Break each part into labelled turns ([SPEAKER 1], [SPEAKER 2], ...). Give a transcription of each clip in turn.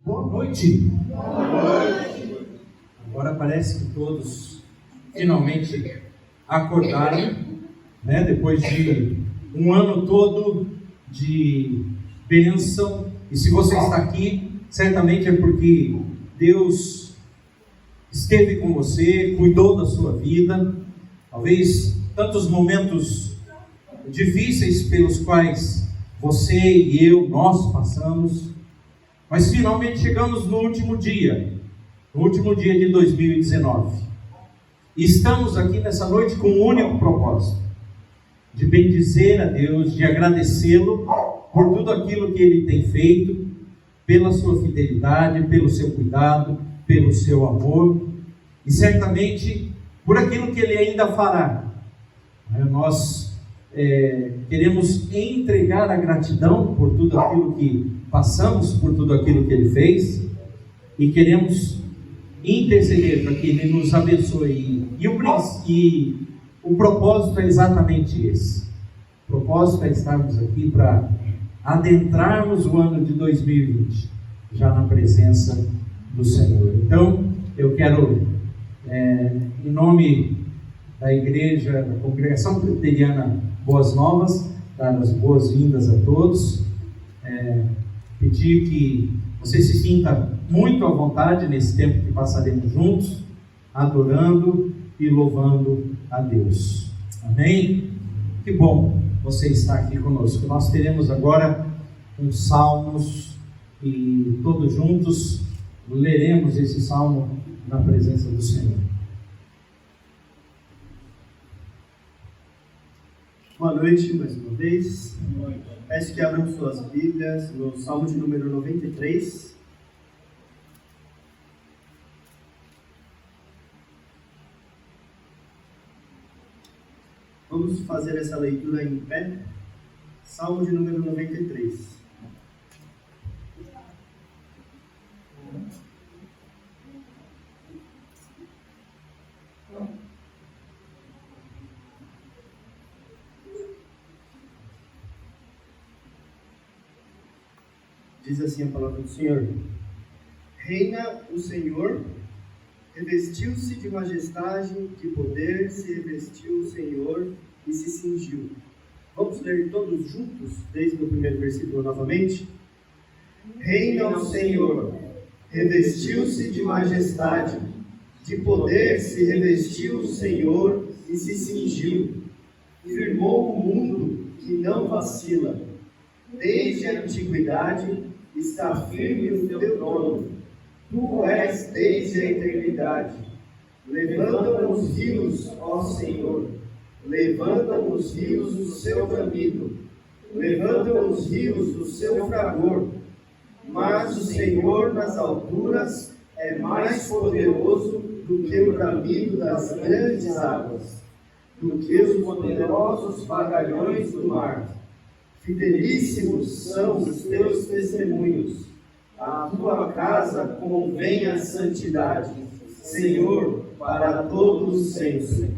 [SPEAKER 1] Boa noite. Boa noite. Agora parece que todos finalmente acordaram, né? Depois de um ano todo de bênção. E se você está aqui, certamente é porque Deus esteve com você, cuidou da sua vida. Talvez tantos momentos difíceis pelos quais você e eu, nós passamos. Mas finalmente chegamos no último dia de 2019. E estamos aqui nessa noite com um único propósito: de bendizer a Deus, de agradecê-lo por tudo aquilo que Ele tem feito, pela sua fidelidade, pelo seu cuidado, pelo seu amor, e certamente por aquilo que Ele ainda fará. Nós queremos entregar a gratidão por tudo aquilo que passamos, por tudo aquilo que Ele fez, e queremos interceder para que Ele nos abençoe. E o propósito é exatamente esse. O propósito é estarmos aqui para adentrarmos o ano de 2020, já na presença do Senhor. Então, eu quero, em nome da igreja, da Congregação Presbiteriana Boas Novas, dar as boas-vindas a todos, pedir que você se sinta muito à vontade nesse tempo que passaremos juntos, adorando e louvando a Deus. Amém? Que bom você estar aqui conosco. Nós teremos agora uns salmos e todos juntos leremos esse salmo na presença do Senhor.
[SPEAKER 2] Boa noite mais uma vez. Peço que abram suas Bíblias no Salmo de número 93. Vamos fazer essa leitura em pé. Salmo de número 93. Diz assim a palavra do Senhor: Reina o Senhor, revestiu-se de majestade, de poder, se revestiu o Senhor e se cingiu. Vamos ler todos juntos, desde o primeiro versículo novamente? Reina o Senhor, revestiu-se de majestade, de poder se revestiu o Senhor e se cingiu. Firmou o mundo que não vacila, desde a antiguidade está firme o teu trono. Tu és desde a eternidade. Levantam os rios, ó Senhor. Levantam os rios do seu bramido. Levantam os rios do seu fragor. Mas o Senhor nas alturas é mais poderoso do que o bramido das grandes águas, do que os poderosos vagalhões do mar. Fidelíssimos são os teus testemunhos. A tua casa convém a santidade, Senhor, para todos sempre.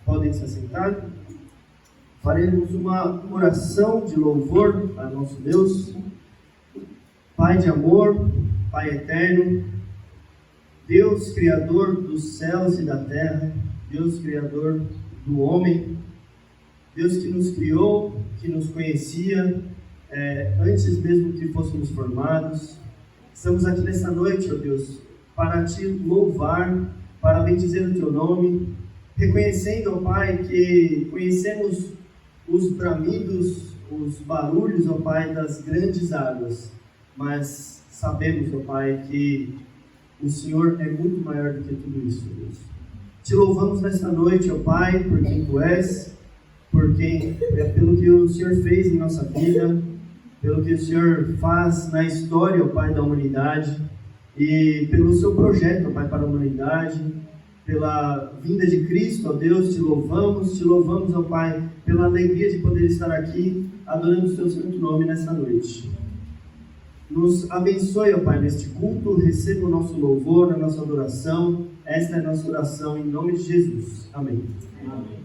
[SPEAKER 2] Podem se assentar? Faremos uma oração de louvor a nosso Deus. Pai de amor, Pai eterno, Deus Criador dos céus e da terra, Deus Criador do homem, Deus que nos criou, que nos conhecia antes mesmo que fôssemos formados. Estamos aqui nessa noite, ó Deus, para Te louvar, para bendizer o Teu nome, reconhecendo, ó Pai, que conhecemos os bramidos, os barulhos, ó Pai, das grandes águas, mas sabemos, ó Pai, que o Senhor é muito maior do que tudo isso, Deus. Te louvamos nesta noite, ó Pai, por quem Tu és, pelo que o Senhor fez em nossa vida, pelo que o Senhor faz na história, ó Pai, da humanidade, e pelo Seu projeto, ó Pai, para a humanidade, pela vinda de Cristo, ó Deus, Te louvamos, ó Pai, pela alegria de poder estar aqui, adorando o Seu santo nome nessa noite. Nos abençoe, ó Pai, neste culto, receba o nosso louvor, a nossa adoração. Esta é a nossa oração em nome de Jesus. Amém. Amém.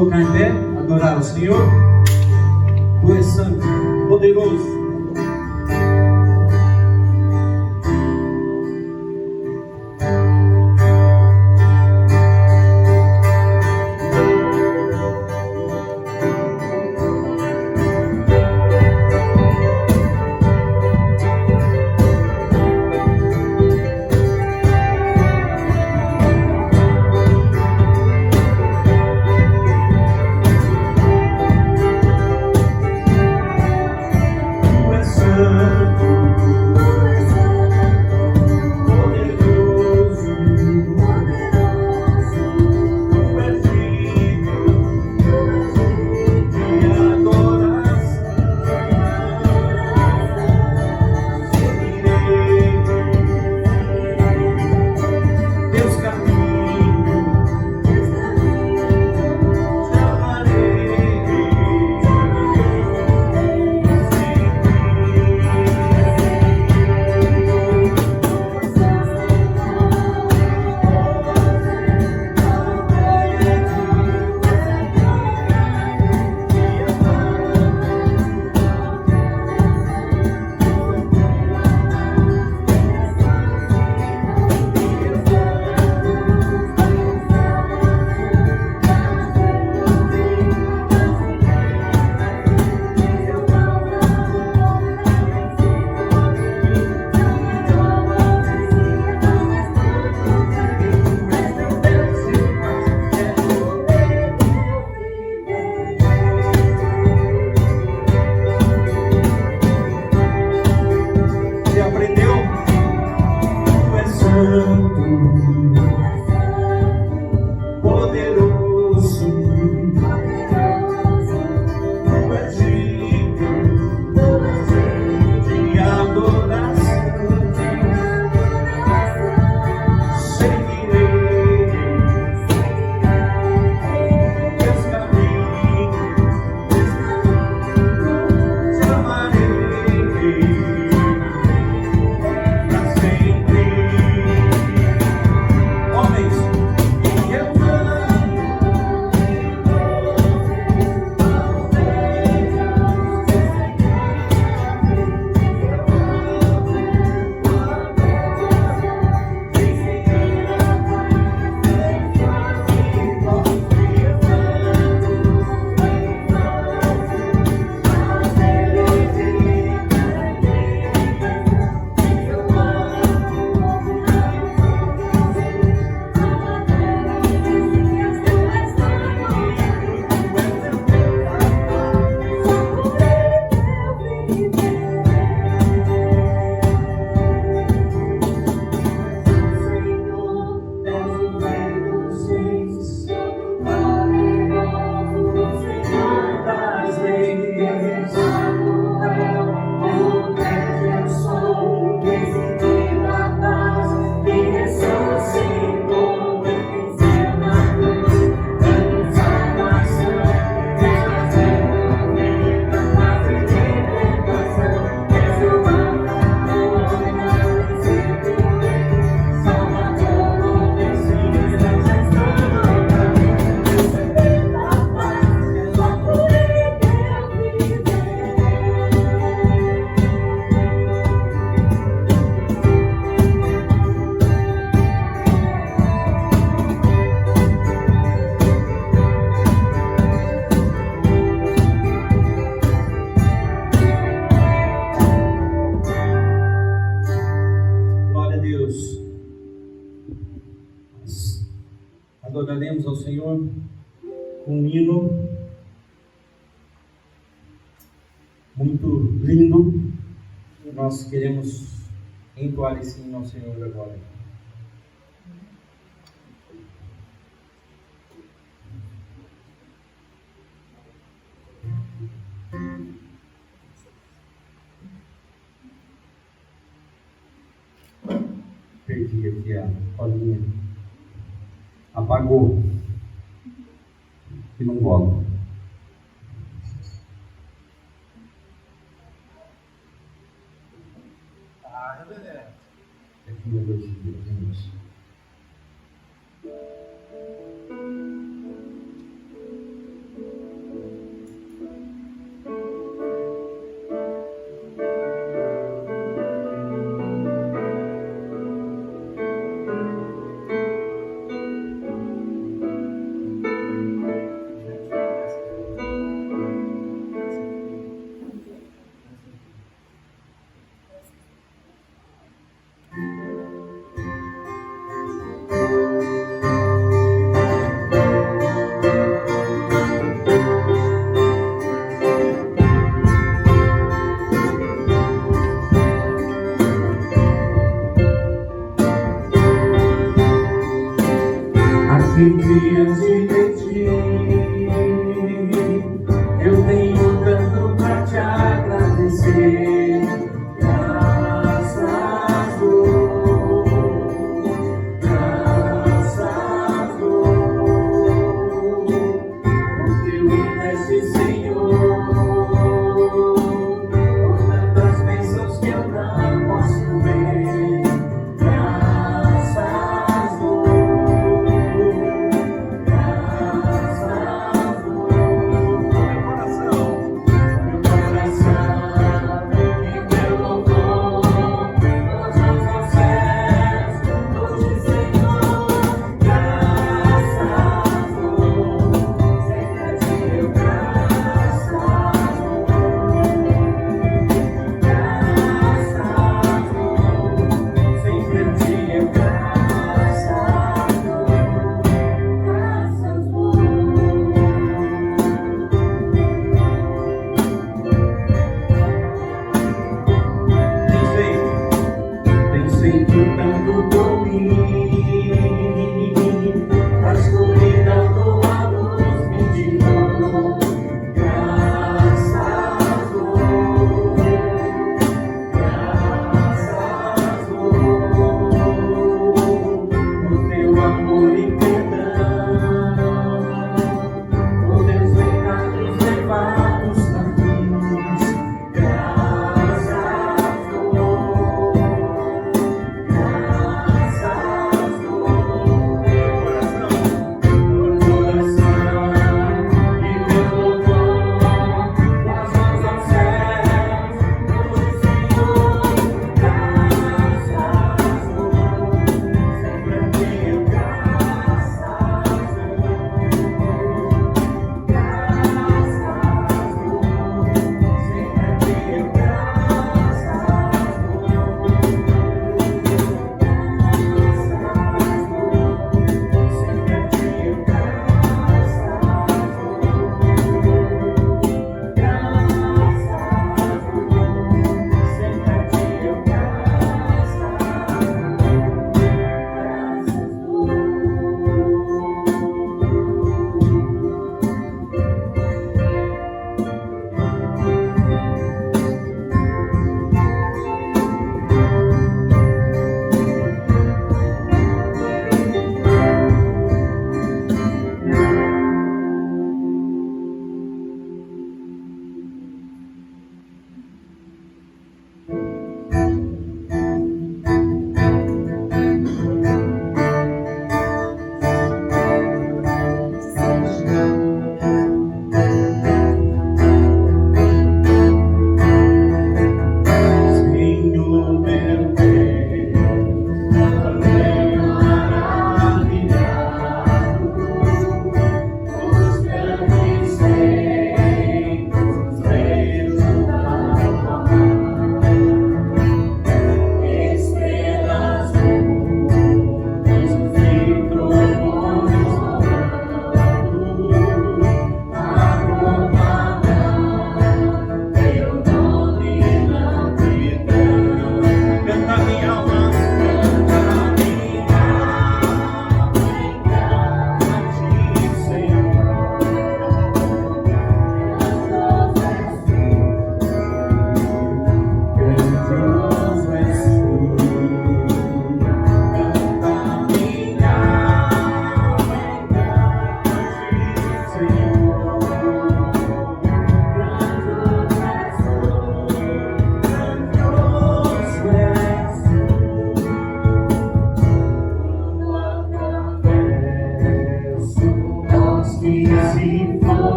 [SPEAKER 1] colocar em pé, adorar ao Senhor. Tu és santo, poderoso. Adoraremos ao Senhor com um hino muito lindo. Nós queremos entoar esse hino ao Senhor agora. Perdi aqui a colinha. Apagou. E não volta. Tecnologia, gente. aqui diante de ti. Eu tenho tanto para te agradecer. Graças dou, graças dou, porque me deste, Senhor, por tantas bênçãos que eu não posso ver. Graças dou, graças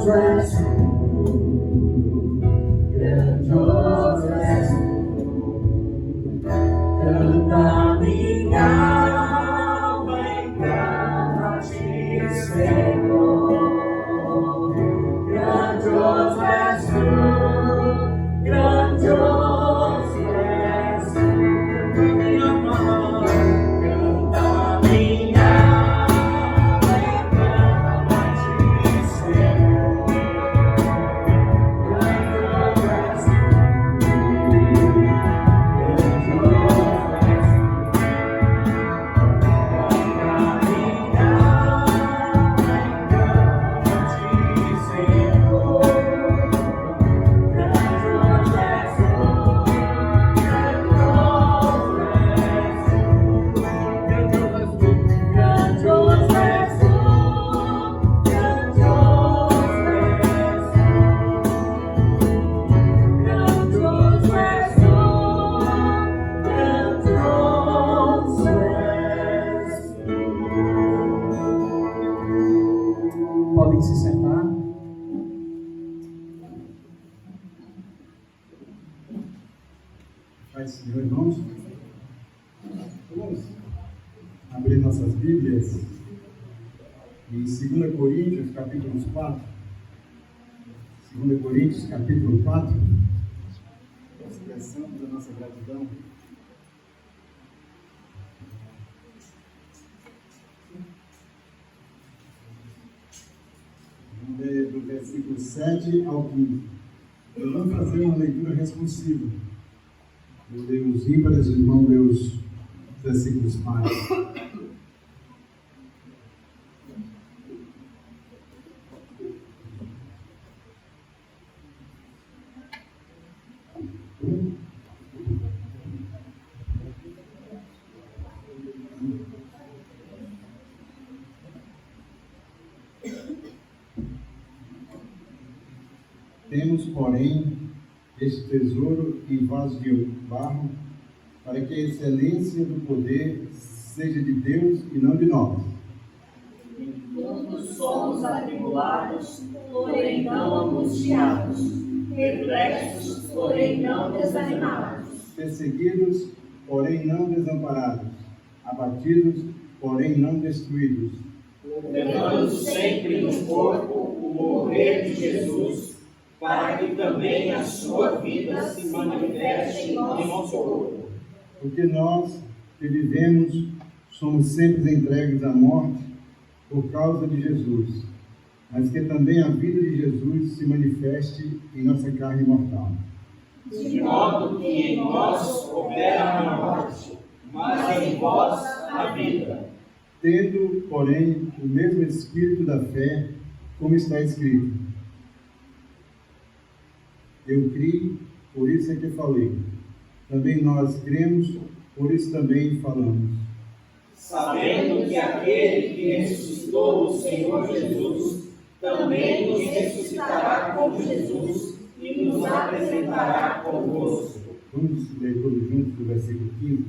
[SPEAKER 1] grandioso és tu, grandioso és tu. Canta minha alma, encanta-te, Senhor. Grandioso és tu, grandioso és tu. Minha mão, canta minha alma, encanta-te, Senhor. Grandioso és tu, podem se sentar.
[SPEAKER 3] Pai, Senhor, irmãos, vamos abrir nossas Bíblias em 2 Coríntios, capítulo 4. 2 Coríntios, capítulo 4. Expressão da nossa gratidão. Vamos ler do versículo 7 ao 15. Eu vou fazer uma leitura responsiva. Eu leio os ímpares, o irmão lê os versículos pares. Temos, porém, este tesouro em vaso de barro, para que a excelência do poder seja de Deus e não de nós.
[SPEAKER 4] Em tudo somos atribulados, porém não angustiados, perplexos, porém não desanimados,
[SPEAKER 3] Perseguidos, porém não desamparados, abatidos, porém não destruídos,
[SPEAKER 5] levando sempre no corpo o morrer de Jesus, para que também a sua vida se manifeste em nosso corpo.
[SPEAKER 3] porque nós que vivemos somos sempre entregues à morte por causa de Jesus, mas que também a vida de Jesus se manifeste em nossa carne mortal.
[SPEAKER 5] De modo que em nós opera a morte, mas em vós a vida.
[SPEAKER 3] Tendo, porém, o mesmo espírito da fé, como está escrito: eu criei, por isso é que falei. Também nós cremos, por isso também falamos.
[SPEAKER 5] Sabendo que aquele que ressuscitou o Senhor Jesus também nos ressuscitará com Jesus e nos apresentará convosco.
[SPEAKER 3] Vamos ler todos juntos o versículo 15.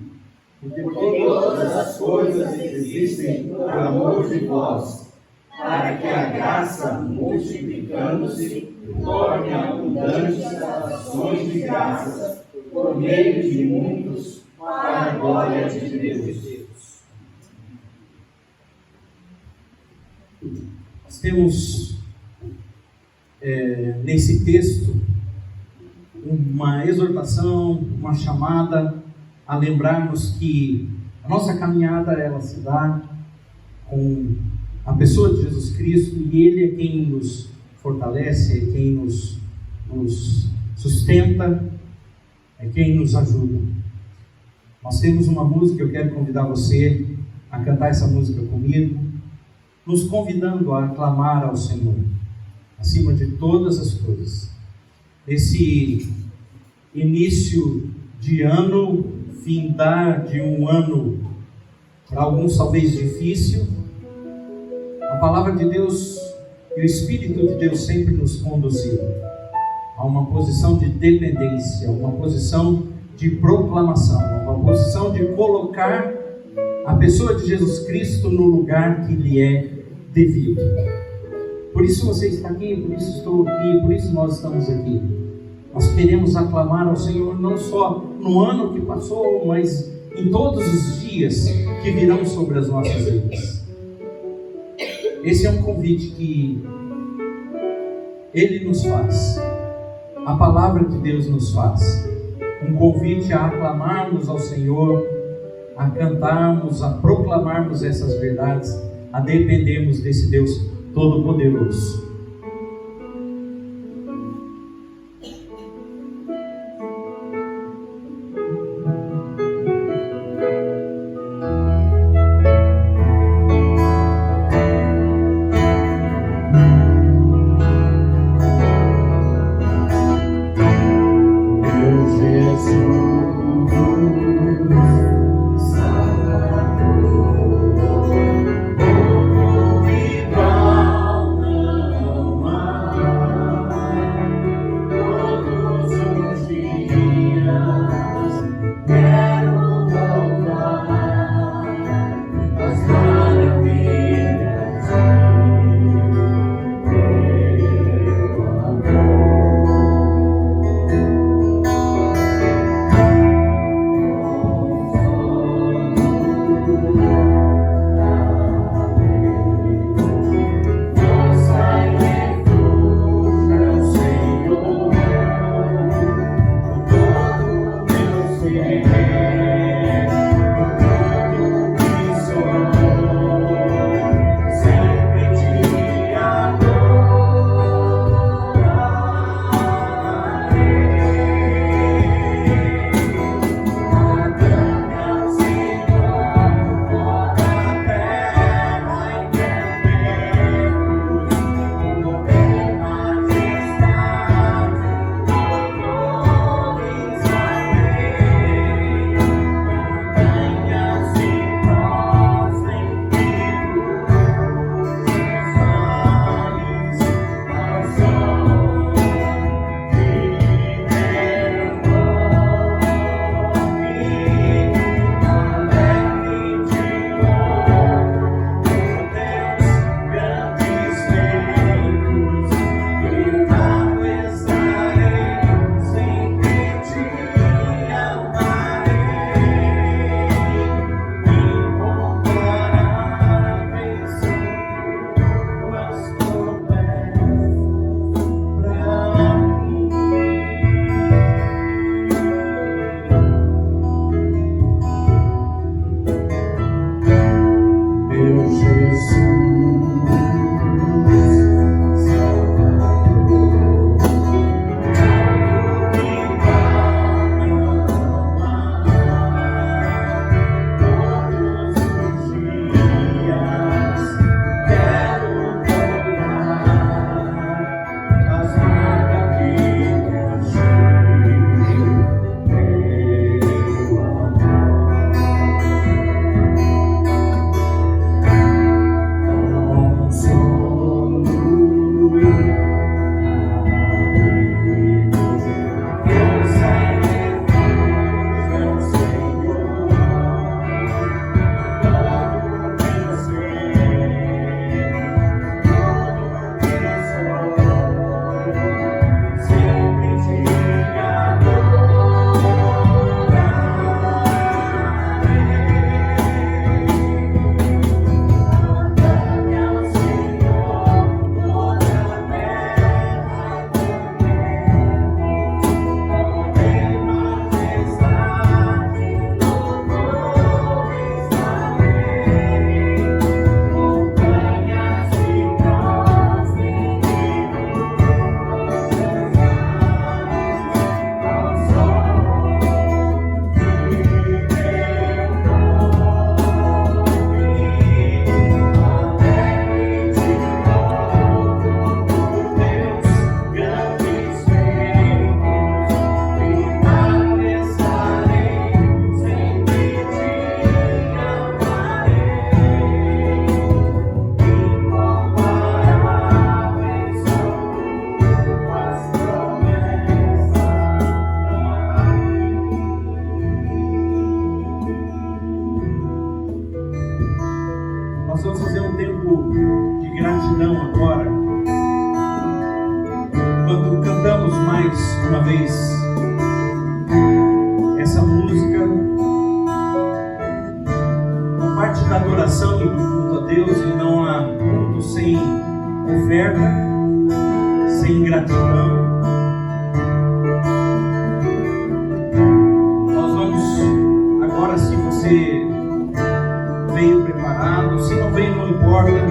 [SPEAKER 5] Porque todas as coisas existem por amor de vós, para que a graça, multiplicando-se, torne abundantes as ações de graças, por meio de muitos, para a glória de Deus.
[SPEAKER 1] Nós temos nesse texto uma exortação, uma chamada a lembrarmos que a nossa caminhada ela se dá com a pessoa de Jesus Cristo, e Ele é quem nos fortalece, é quem nos sustenta, é quem nos ajuda. Nós temos uma música, eu quero convidar você a cantar essa música comigo, nos convidando a aclamar ao Senhor, acima de todas as coisas. Esse início de ano, findar de um ano, para alguns talvez difícil, a palavra de Deus e o Espírito de Deus sempre nos conduziram a uma posição de dependência, uma posição de proclamação, uma posição de colocar a pessoa de Jesus Cristo no lugar que lhe é devido. Por isso você está aqui, por isso estou aqui, por isso nós estamos aqui. Nós queremos aclamar ao Senhor não só no ano que passou, mas em todos os dias que virão sobre as nossas vidas. Esse é um convite que Ele nos faz, a palavra de Deus nos faz, um convite a aclamarmos ao Senhor, a cantarmos, a proclamarmos essas verdades, a dependermos desse Deus Todo-Poderoso.
[SPEAKER 5] Igual
[SPEAKER 1] uma vez essa música, a parte da adoração e do culto a Deus, e não há culto sem oferta, sem gratidão. Nós vamos agora, se você veio preparado, se não veio não importa,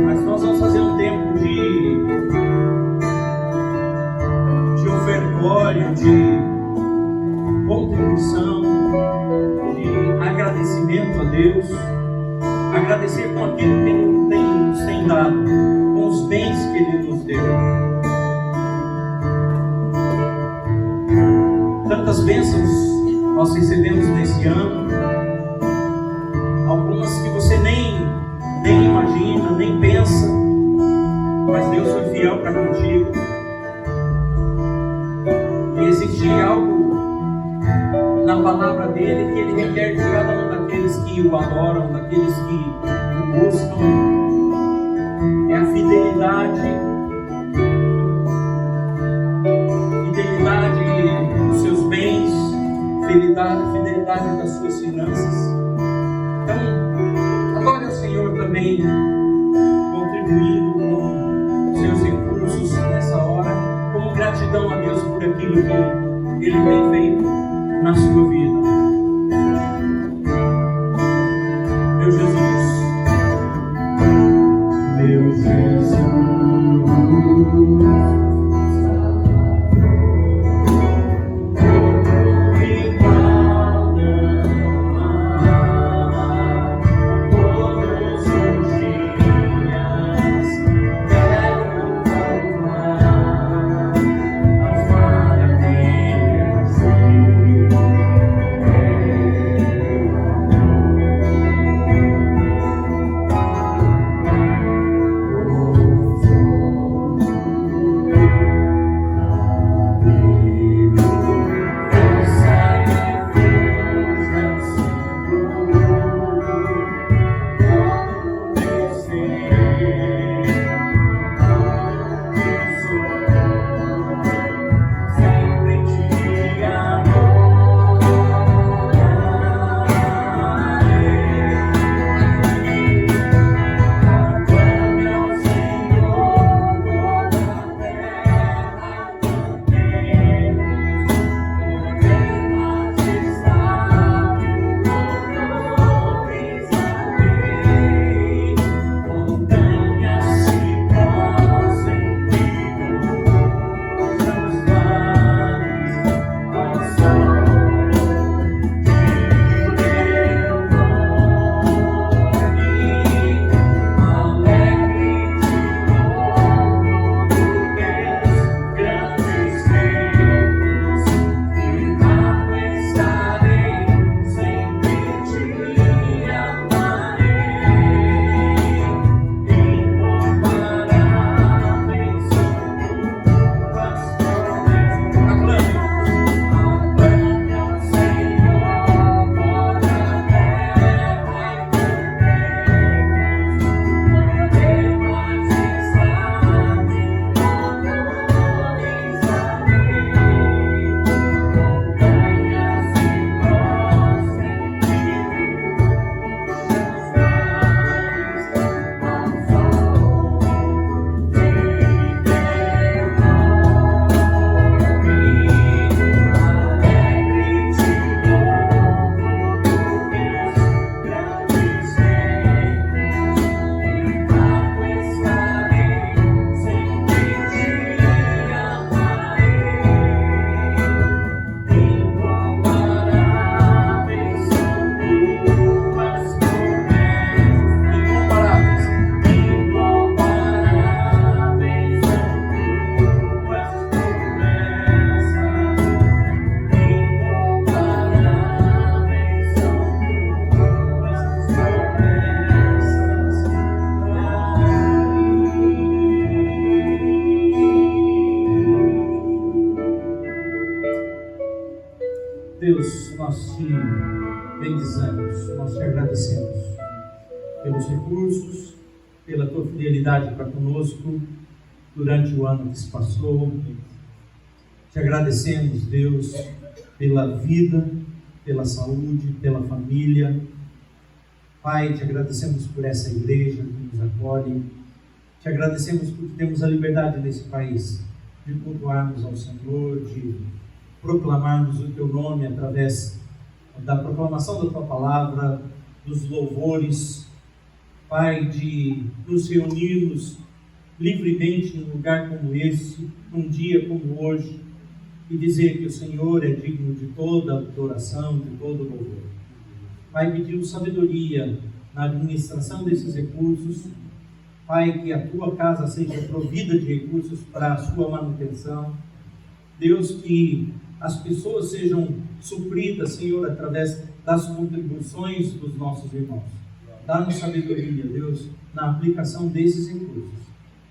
[SPEAKER 1] mas nós vamos fazer um tempo de ofertório, de contribuição, de agradecimento a Deus, agradecer com aquilo que Ele nos tem dado, com os bens que Ele nos deu. Tantas bênçãos nós recebemos nesse ano, algumas que você nem imagina, nem pensa, mas Deus foi fiel para contigo. E existe algo na palavra dele que ele requer de cada um daqueles que o adoram, daqueles que o buscam. É a fidelidade dos seus bens, fidelidade das suas finanças. Então, adore ao Senhor também, contribuindo com os seus recursos nessa hora, como gratidão a Deus por aquilo que Ele tem feito na sua vida. Meu Jesus, meu Jesus, Deus, nós te bendizemos, nós te agradecemos pelos recursos, pela tua fidelidade para conosco, durante o ano que se passou. Te agradecemos, Deus, pela vida, pela saúde, pela família. Pai, te agradecemos por essa igreja que nos acolhe. Te agradecemos porque temos a liberdade nesse país de cultuarmos ao Senhor, de proclamarmos o Teu nome através da proclamação da Tua palavra, dos louvores. Pai, de nos reunirmos livremente num lugar como esse, num dia como hoje, e dizer que o Senhor é digno de toda adoração, de todo louvor. Pai, pedimos sabedoria na administração desses recursos. Pai, que a Tua casa seja provida de recursos para a sua manutenção. Deus, que as pessoas sejam supridas, Senhor, através das contribuições dos nossos irmãos. Dá-nos sabedoria, Deus, na aplicação desses recursos.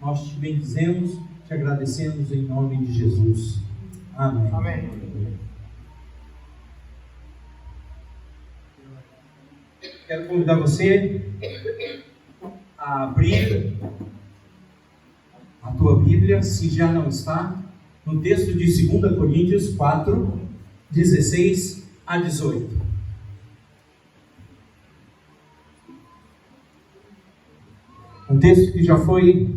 [SPEAKER 1] Nós te bendizemos, te agradecemos em nome de Jesus. Amém.
[SPEAKER 2] Amém.
[SPEAKER 1] Quero convidar você a abrir a tua Bíblia, se já não está, no texto de 2 Coríntios 4, 16 a 18. Um texto que já foi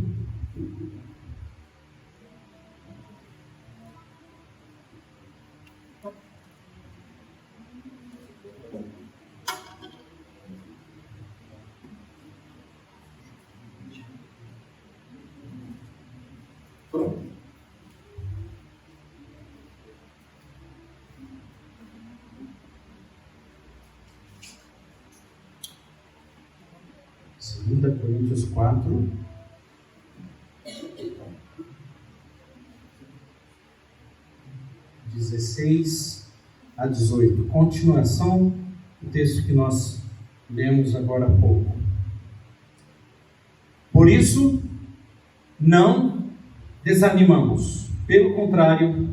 [SPEAKER 1] pronto. Segunda Coríntios 4, (16 a 18). Continuação do texto que nós lemos agora há pouco. Por isso, não desanimamos. Pelo contrário,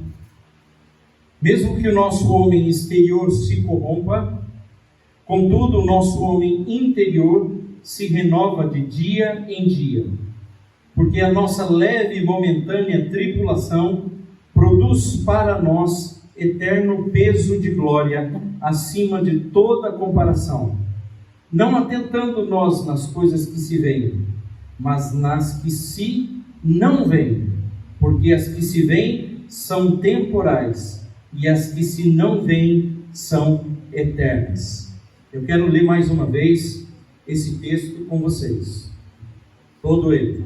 [SPEAKER 1] mesmo que o nosso homem exterior se corrompa, contudo o nosso homem interior se renova de dia em dia, porque a nossa leve e momentânea tribulação produz para nós eterno peso de glória acima de toda comparação, não atentando nós nas coisas que se veem, mas nas que se não veem, porque as que se veem são temporais e as que se não veem são eternas. Eu quero ler mais uma vez esse texto com vocês, todo ele.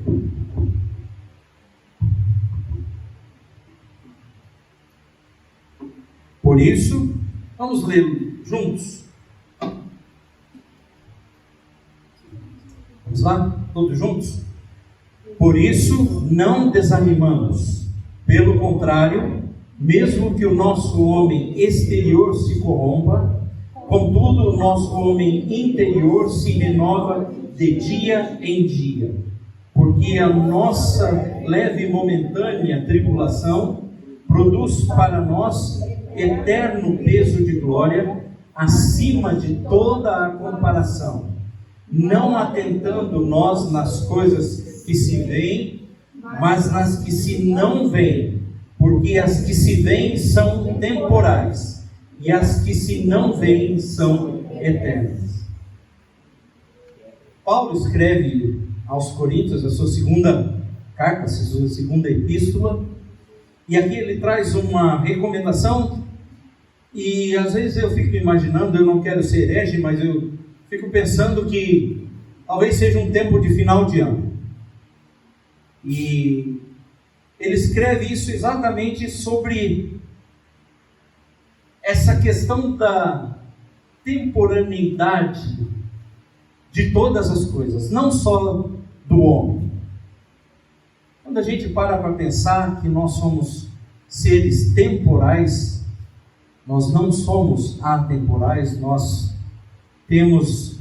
[SPEAKER 1] Por isso, vamos ler juntos. Vamos lá? Todos juntos? Por isso, não desanimamos. Pelo contrário, mesmo que o nosso homem exterior se corrompa, contudo o nosso homem interior se renova de dia em dia, porque a nossa leve e momentânea tribulação produz para nós eterno peso de glória acima de toda a comparação, não atentando nós nas coisas que se veem, mas nas que se não veem, porque as que se veem são temporais e as que se não veem são eternas. Paulo escreve aos Coríntios a sua segunda carta, a sua segunda epístola, e aqui ele traz uma recomendação. E às vezes eu fico imaginando, eu não quero ser herege, mas eu fico pensando que talvez seja um tempo de final de ano. E ele escreve isso exatamente sobre essa questão da temporaneidade de todas as coisas, não só do homem. Quando a gente para pensar que nós somos seres temporais, nós não somos atemporais, nós temos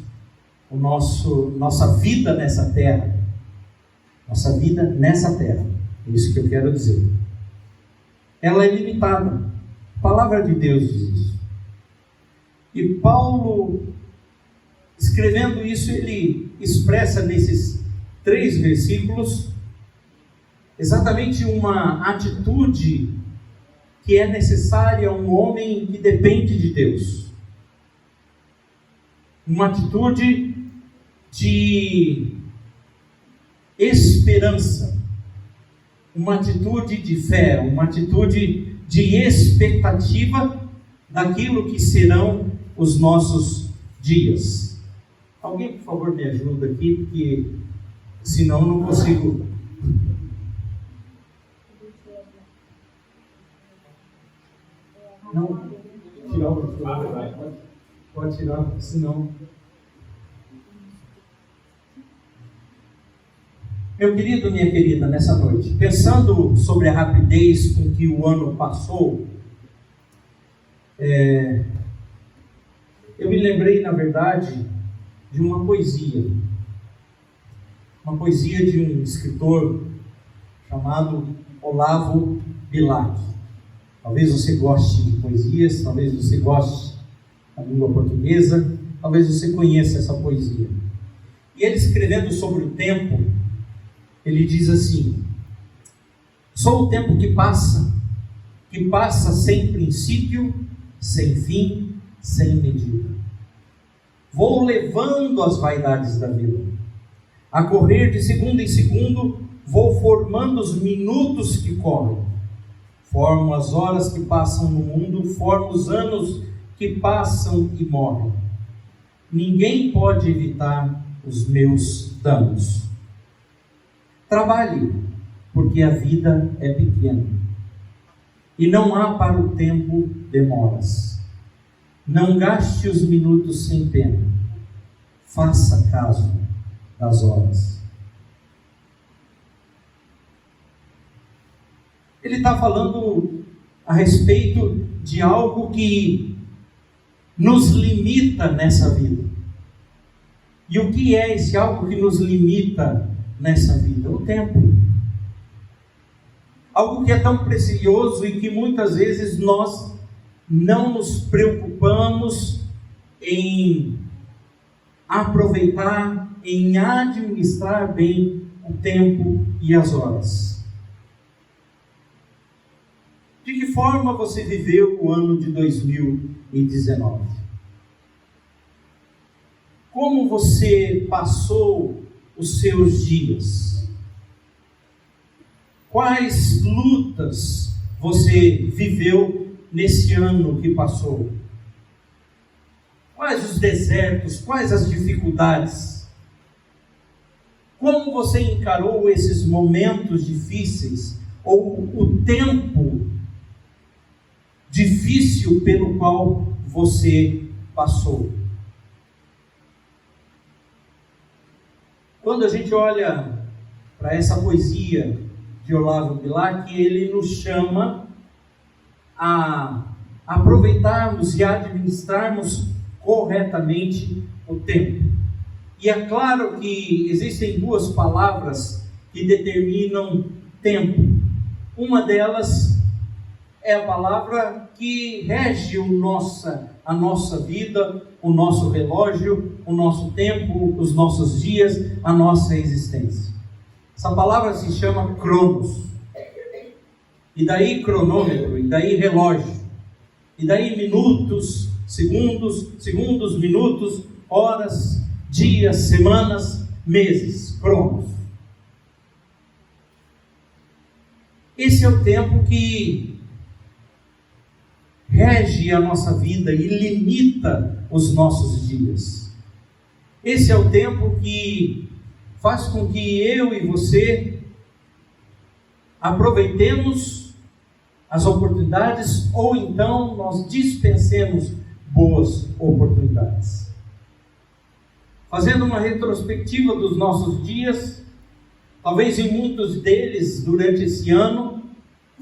[SPEAKER 1] nossa vida nessa terra. Nossa vida nessa terra. É isso que eu quero dizer. Ela é limitada. A palavra de Deus diz isso. E Paulo, escrevendo isso, ele expressa nesses 3 versículos exatamente uma atitude que é necessária a um homem que depende de Deus. Uma atitude de esperança, uma atitude de fé, uma atitude de expectativa daquilo que serão os nossos dias. Alguém, por favor, me ajuda aqui, porque senão eu não consigo. Não, tirar o pode tirar, senão. Meu querido, minha querida, nessa noite, pensando sobre a rapidez com que o ano passou, eu me lembrei, na verdade, de uma poesia de um escritor chamado Olavo Bilac. Talvez você goste de poesias, talvez você goste da língua portuguesa, talvez você conheça essa poesia. E ele, escrevendo sobre o tempo, ele diz assim: sou o tempo que passa sem princípio, sem fim, sem medida. Vou levando as vaidades da vida. A correr de segundo em segundo, vou formando os minutos que correm. Formo as horas que passam no mundo, formo os anos que passam e morrem. Ninguém pode evitar os meus danos. Trabalhe, porque a vida é pequena. E não há para o tempo demoras. Não gaste os minutos sem pena. Faça caso das horas. Ele está falando a respeito de algo que nos limita nessa vida. E o que é esse algo que nos limita nessa vida? O tempo. Algo que é tão precioso e que muitas vezes nós não nos preocupamos em aproveitar, em administrar bem o tempo e as horas. De que forma você viveu o ano de 2019? Como você passou os seus dias? Quais lutas você viveu nesse ano que passou? Quais os desertos? Quais as dificuldades? Como você encarou esses momentos difíceis ou o tempo difícil pelo qual você passou? Quando a gente olha para essa poesia de Olavo Bilac, ele nos chama a aproveitarmos e administrarmos corretamente o tempo. E é claro que existem duas palavras que determinam tempo. Uma delas é a palavra que rege a nossa vida, o nosso relógio, o nosso tempo, os nossos dias, a nossa existência. Essa palavra se chama Cronos. E daí cronômetro, e daí relógio, e daí minutos, segundos, minutos, horas, dias, semanas, meses. Cronos. Esse é o tempo que rege a nossa vida e limita os nossos dias. Esse é o tempo que faz com que eu e você aproveitemos as oportunidades ou então nós dispensemos boas oportunidades. Fazendo uma retrospectiva dos nossos dias, talvez em muitos deles durante esse ano,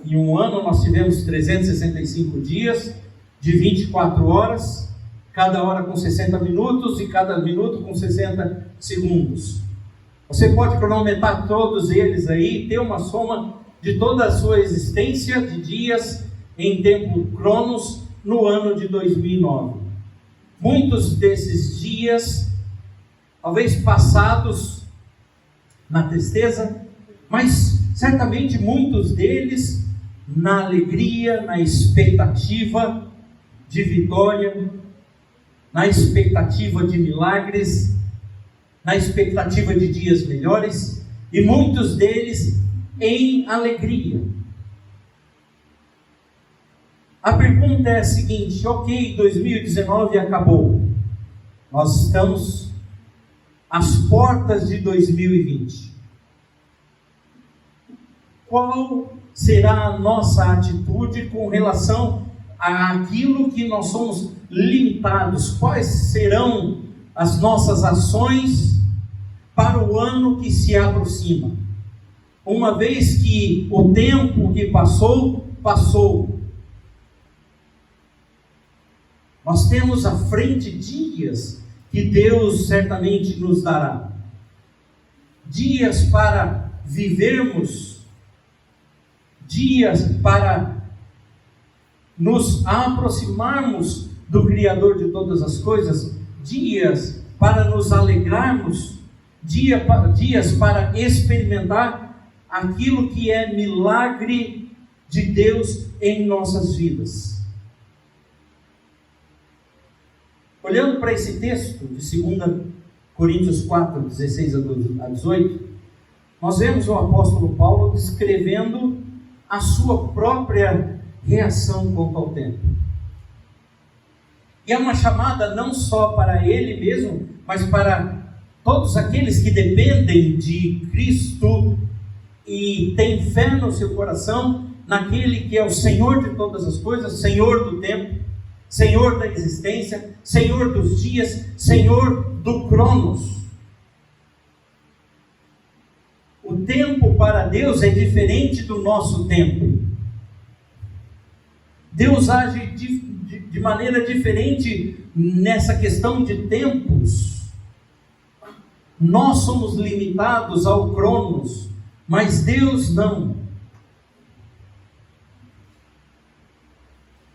[SPEAKER 1] em um ano nós tivemos 365 dias de 24 horas, cada hora com 60 minutos e cada minuto com 60 segundos. Você pode cronometrar todos eles aí, ter uma soma de toda a sua existência de dias em tempo cronos no ano de 2009. Muitos desses dias, talvez passados na tristeza, mas Certamente muitos deles na alegria, na expectativa de vitória, na expectativa de milagres, na expectativa de dias melhores, e muitos deles em alegria. A pergunta é a seguinte: ok, 2019 acabou, nós estamos às portas de 2020. Qual será a nossa atitude com relação àquilo que nós somos limitados? Quais serão as nossas ações para o ano que se aproxima? Uma vez que o tempo que passou, passou. Nós temos à frente dias que Deus certamente nos dará. Dias para vivermos, dias para nos aproximarmos do Criador de todas as coisas, dias para nos alegrarmos, dias para experimentar aquilo que é milagre de Deus em nossas vidas. Olhando para esse texto de 2 Coríntios 4, 16 a 18, nós vemos o apóstolo Paulo descrevendo a sua própria reação quanto ao tempo. E é uma chamada não só para ele mesmo, mas para todos aqueles que dependem de Cristo e têm fé no seu coração, naquele que é o Senhor de todas as coisas, Senhor do tempo, Senhor da existência, Senhor dos dias, Senhor do Cronos. O tempo para Deus é diferente do nosso tempo. Deus age de maneira diferente nessa questão de tempos. Nós somos limitados ao Cronos, mas Deus não.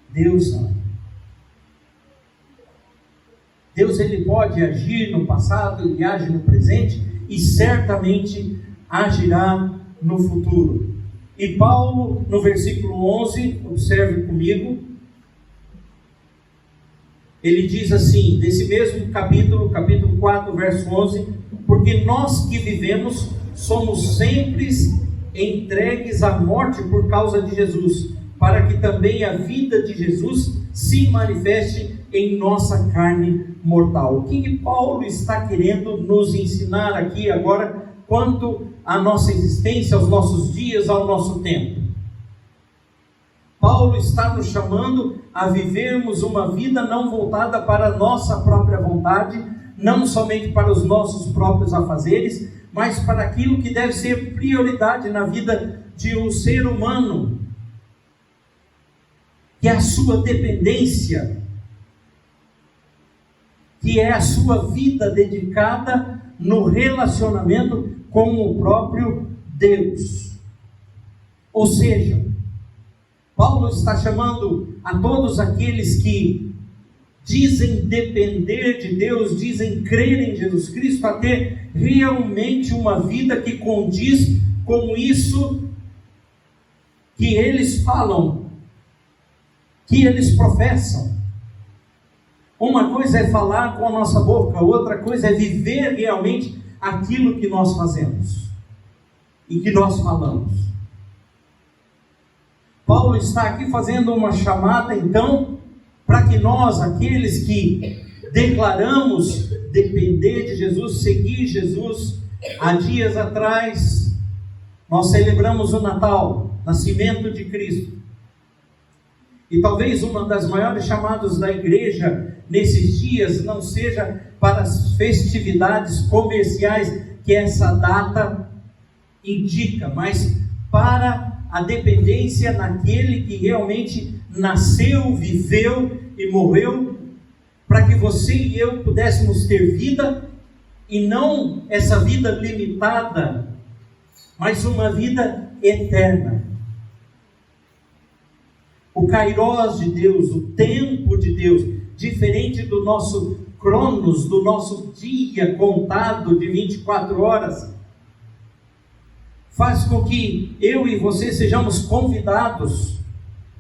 [SPEAKER 1] Deus não. Deus, ele pode agir no passado, ele age no presente e certamente agirá no futuro. E Paulo, no versículo 11, observe comigo, ele diz assim, desse mesmo capítulo 4, verso 11: porque nós que vivemos somos sempre entregues à morte por causa de Jesus, para que também a vida de Jesus se manifeste em nossa carne mortal. O que Paulo está querendo nos ensinar aqui agora quanto à nossa existência, aos nossos dias, ao nosso tempo? Paulo está nos chamando a vivermos uma vida não voltada para a nossa própria vontade, não somente para os nossos próprios afazeres, mas para aquilo que deve ser prioridade na vida de um ser humano, que é a sua dependência, que é a sua vida dedicada no relacionamento com o próprio Deus. Ou seja, Paulo está chamando a todos aqueles que dizem depender de Deus, dizem crer em Jesus Cristo, a ter realmente uma vida que condiz com isso que eles falam, que eles professam. Uma coisa é falar com a nossa boca, outra coisa é viver realmente aquilo que nós fazemos e que nós falamos. Paulo está aqui fazendo uma chamada, então, para que nós, aqueles que declaramos depender de Jesus, seguir Jesus. Há dias atrás, nós celebramos o Natal, nascimento de Cristo. E talvez uma das maiores chamadas da igreja nesses dias não seja para as festividades comerciais que essa data indica, mas para a dependência naquele que realmente nasceu, viveu e morreu, para que você e eu pudéssemos ter vida, e não essa vida limitada, mas uma vida eterna. O Kairos de Deus, o tempo de Deus, diferente do nosso Cronos, do nosso dia contado de 24 horas, faz com que eu e você sejamos convidados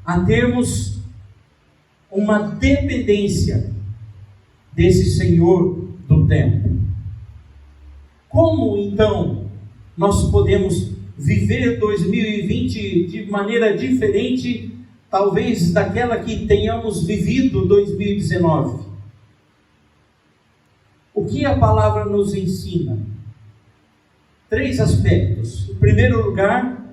[SPEAKER 1] a termos uma dependência desse Senhor do tempo. Como então nós podemos viver 2020 de maneira diferente, talvez daquela que tenhamos vivido 2019? O que a palavra nos ensina? 3 aspectos. Em primeiro lugar,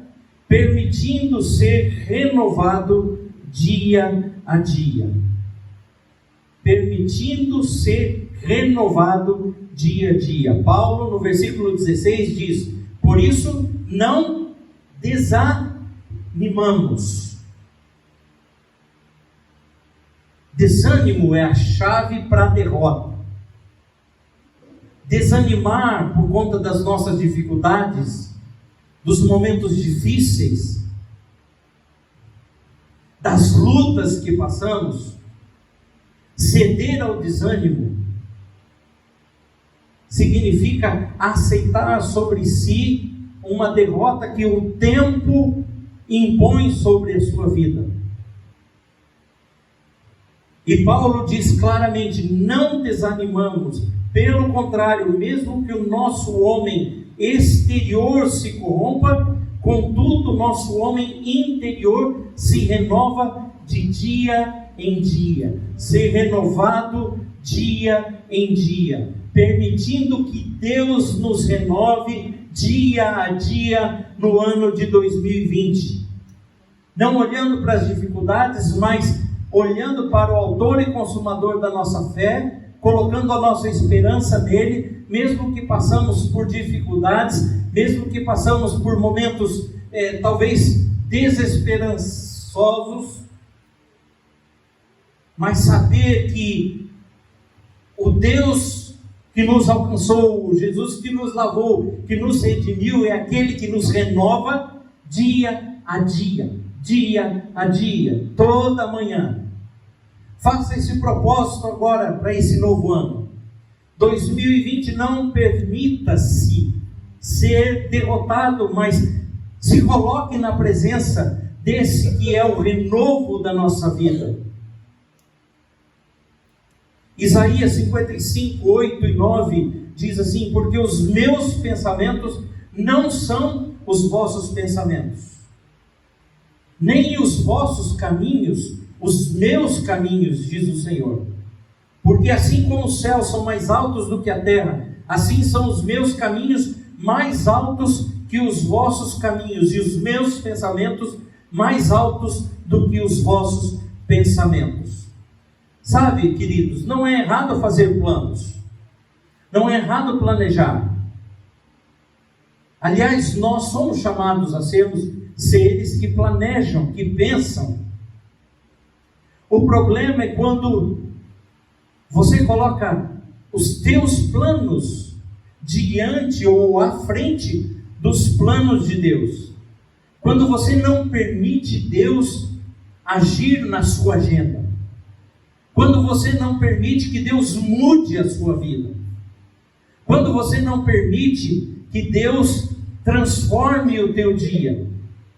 [SPEAKER 1] permitindo ser renovado dia a dia. Permitindo ser renovado dia a dia. Paulo, no versículo 16, diz: por isso, não desanimamos. Desânimo é a chave para a derrota. Desanimar por conta das nossas dificuldades, dos momentos difíceis, das lutas que passamos, ceder ao desânimo, significa aceitar sobre si uma derrota que o tempo impõe sobre a sua vida. E Paulo diz claramente: não desanimamos. Pelo contrário, mesmo que o nosso homem exterior se corrompa, contudo o nosso homem interior se renova de dia em dia, ser renovado dia em dia, permitindo que Deus nos renove dia a dia no ano de 2020. Não olhando para as dificuldades, mas olhando para o autor e consumador da nossa fé, colocando a nossa esperança nele, mesmo que passamos por dificuldades, mesmo que passamos por momentos talvez desesperançosos, mas saber que o Deus que nos alcançou, o Jesus que nos lavou, que nos redimiu, é aquele que nos renova dia a dia, toda manhã. Faça esse propósito agora para esse novo ano. 2020 não permita-se ser derrotado, mas se coloque na presença desse que é o renovo da nossa vida. Isaías 55, 8 e 9 diz assim: porque os meus pensamentos não são os vossos pensamentos, nem os vossos caminhos os meus caminhos, diz o Senhor. Porque assim como os céus são mais altos do que a terra, assim são os meus caminhos mais altos que os vossos caminhos, e os meus pensamentos mais altos do que os vossos pensamentos. Sabe, queridos, não é errado fazer planos, não é errado planejar. Aliás, nós somos chamados a sermos seres que planejam, que pensam. O problema é quando você coloca os teus planos diante ou à frente dos planos de Deus. Quando você não permite Deus agir na sua agenda. Quando você não permite que Deus mude a sua vida. Quando você não permite que Deus transforme o teu dia.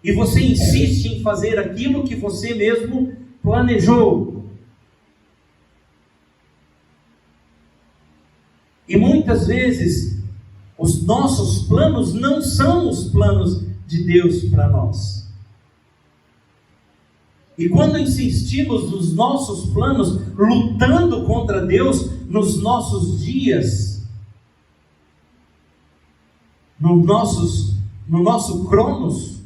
[SPEAKER 1] E você insiste em fazer aquilo que você mesmo planejou. E muitas vezes os nossos planos não são os planos de Deus para nós. E quando insistimos nos nossos planos, lutando contra Deus nos nossos dias, no nosso cronos,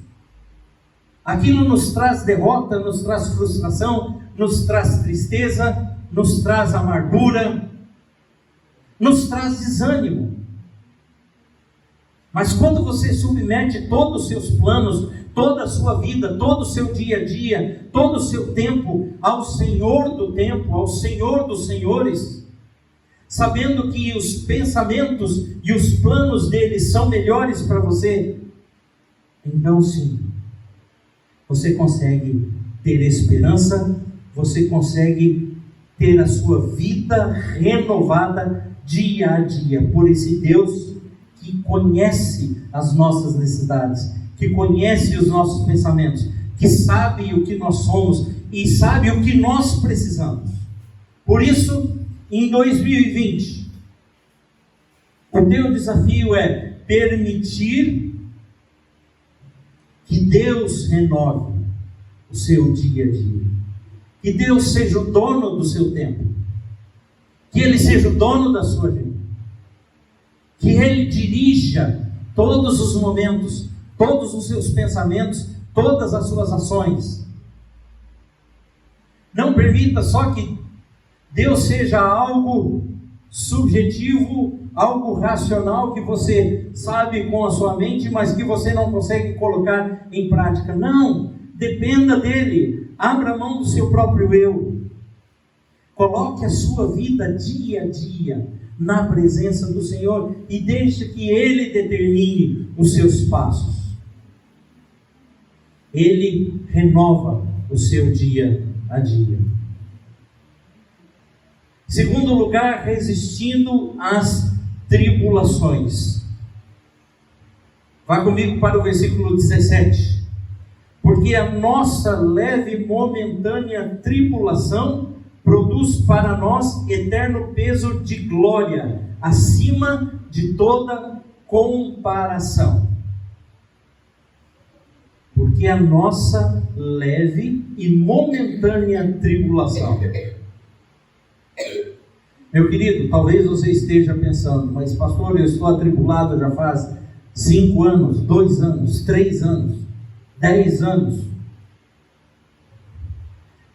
[SPEAKER 1] aquilo nos traz derrota, nos traz frustração, nos traz tristeza, nos traz amargura, nos traz desânimo. Mas quando você submete todos os seus planos, toda a sua vida, todo o seu dia a dia, todo o seu tempo ao Senhor do tempo, ao Senhor dos senhores, sabendo que os pensamentos e os planos dele são melhores para você, então sim, você consegue ter esperança, você consegue ter a sua vida renovada dia a dia, por esse Deus que que conhece as nossas necessidades, que conhece os nossos pensamentos, que sabe o que nós somos e sabe o que nós precisamos. Por isso, em 2020, o teu desafio é permitir que Deus renove o seu dia a dia, que Deus seja o dono do seu tempo, que Ele seja o dono da sua vida, que Ele dirija todos os momentos, todos os seus pensamentos, todas as suas ações. Não permita só que Deus seja algo subjetivo, algo racional que você sabe com a sua mente, mas que você não consegue colocar em prática. Não, dependa dele. Abra mão do seu próprio eu. Coloque a sua vida dia a dia na presença do Senhor e deixe que Ele determine os seus passos. Ele renova o seu dia a dia. Segundo lugar, resistindo às tribulações. Vá comigo para o versículo 17. Porque a nossa leve e momentânea tribulação produz para nós eterno peso de glória, acima de toda comparação. Porque a nossa leve e momentânea tribulação. Meu querido, talvez você esteja pensando, mas pastor, eu estou atribulado já faz 5 anos, 2 anos, 3 anos, 10 anos.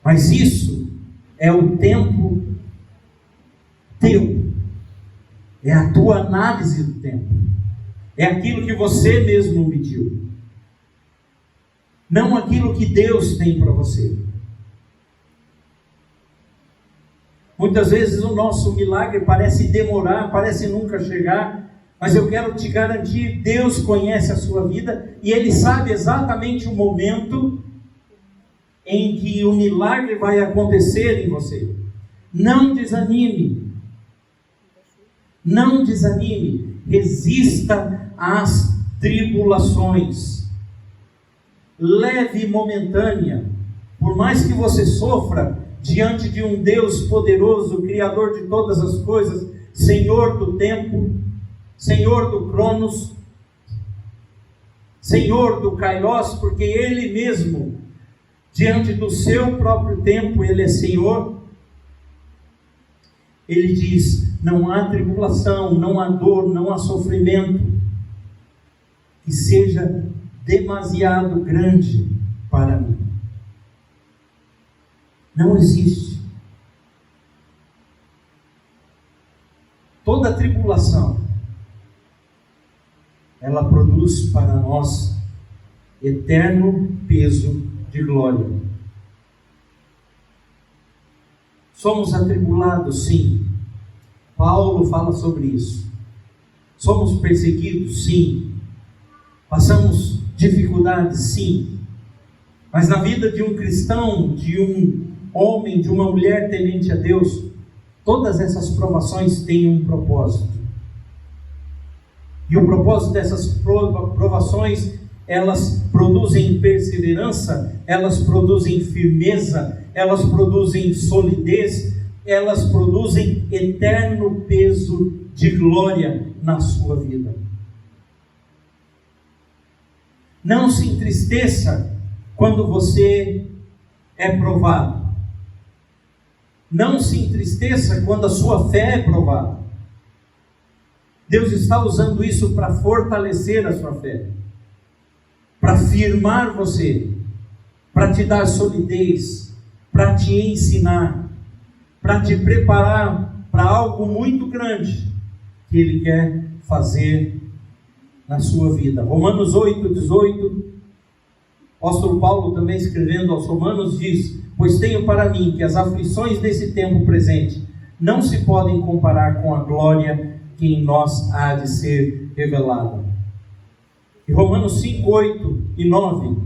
[SPEAKER 1] Mas isso é o tempo teu, é a tua análise do tempo, é aquilo que você mesmo mediu, não aquilo que Deus tem para você. Muitas vezes o nosso milagre parece demorar, parece nunca chegar, mas eu quero te garantir, Deus conhece a sua vida e Ele sabe exatamente o momento em que o milagre vai acontecer em você. Não desanime, não desanime, resista às tribulações, leve e momentânea, por mais que você sofra diante de um Deus poderoso, Criador de todas as coisas, Senhor do tempo, Senhor do Cronos, Senhor do Kairos, porque Ele mesmo, diante do seu próprio tempo, Ele é Senhor. Ele diz: não há tribulação, não há dor, não há sofrimento que seja demasiado grande para mim. Não existe. Toda tribulação, ela produz para nós eterno peso de glória. Somos atribulados, sim. Paulo fala sobre isso. Somos perseguidos, sim. Passamos dificuldades, sim. Mas na vida de um cristão, de um homem, de uma mulher temente a Deus, todas essas provações têm um propósito. E o propósito dessas provações, elas produzem perseverança, elas produzem firmeza, elas produzem solidez, elas produzem eterno peso de glória na sua vida. Não se entristeça quando você é provado. Não se entristeça quando a sua fé é provada. Deus está usando isso para fortalecer a sua fé, para firmar você, para te dar solidez, para te ensinar, para te preparar para algo muito grande que Ele quer fazer na sua vida. Romanos 8:18, o apóstolo Paulo também escrevendo aos Romanos diz: pois tenho para mim que as aflições desse tempo presente não se podem comparar com a glória que em nós há de ser revelada. E Romanos 5:8 e 9,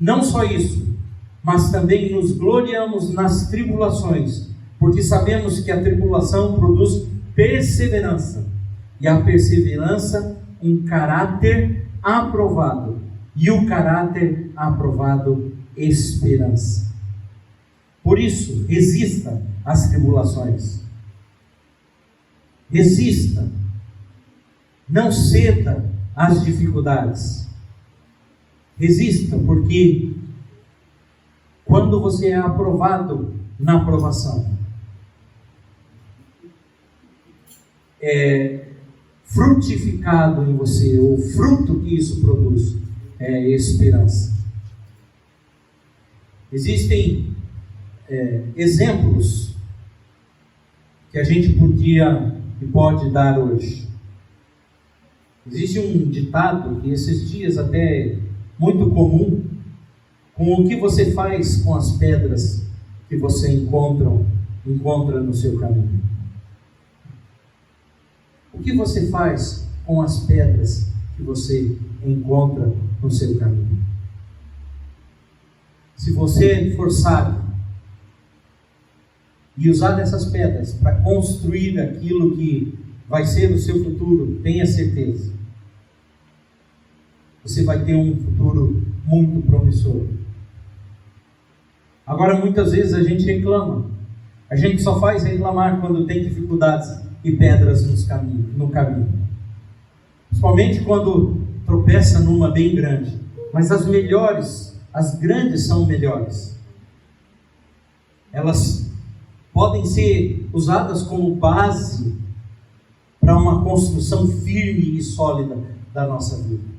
[SPEAKER 1] não só isso, mas também nos gloriamos nas tribulações, porque sabemos que a tribulação produz perseverança, e a perseverança, um caráter aprovado. E o caráter aprovado, esperança. Por isso, resista às tribulações. Resista. Não ceda às dificuldades. Resista, porque quando você é aprovado na aprovação, é frutificado em você, o fruto que isso produz é esperança. Existem exemplos que a gente podia e pode dar hoje. Existe um ditado que esses dias até é muito comum: com o que você faz com as pedras que você encontra no seu caminho. O que você faz com as pedras que você encontra no seu caminho? Se você for sábio e usar essas pedras para construir aquilo que vai ser o seu futuro, tenha certeza, você vai ter um futuro muito promissor. Agora, muitas vezes a gente reclama. A gente só faz reclamar quando tem dificuldades e pedras no caminho. Principalmente quando tropeça numa bem grande. Mas as melhores, as grandes são melhores. Elas podem ser usadas como base para uma construção firme e sólida da nossa vida.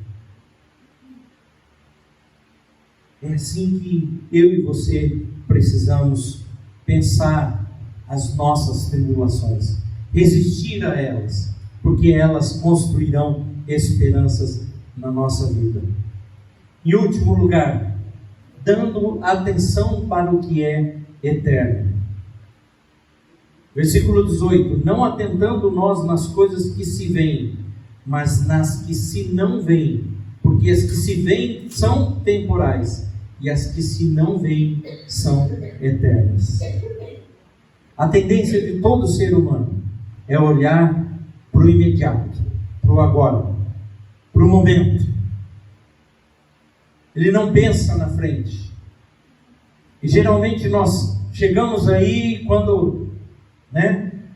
[SPEAKER 1] É assim que eu e você precisamos pensar as nossas tribulações, resistir a elas, porque elas construirão esperanças na nossa vida. Em último lugar, dando atenção para o que é eterno. Versículo 18: não atentando nós nas coisas que se veem, mas nas que se não veem, porque as que se veem são temporais, e as que se não veem são eternas. A tendência de todo ser humano é olhar para o imediato, para o agora, para o momento. Ele não pensa na frente. E geralmente nós chegamos aí quando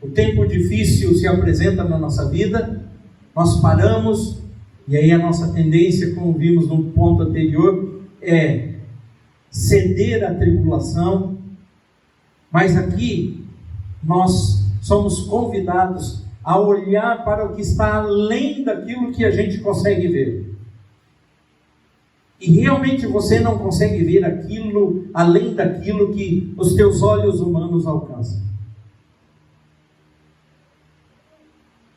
[SPEAKER 1] o tempo difícil se apresenta na nossa vida, nós paramos, e aí a nossa tendência, como vimos no ponto anterior, é ceder à tribulação. Mas aqui nós somos convidados a olhar para o que está além daquilo que a gente consegue ver. E realmente você não consegue ver aquilo além daquilo que os teus olhos humanos alcançam.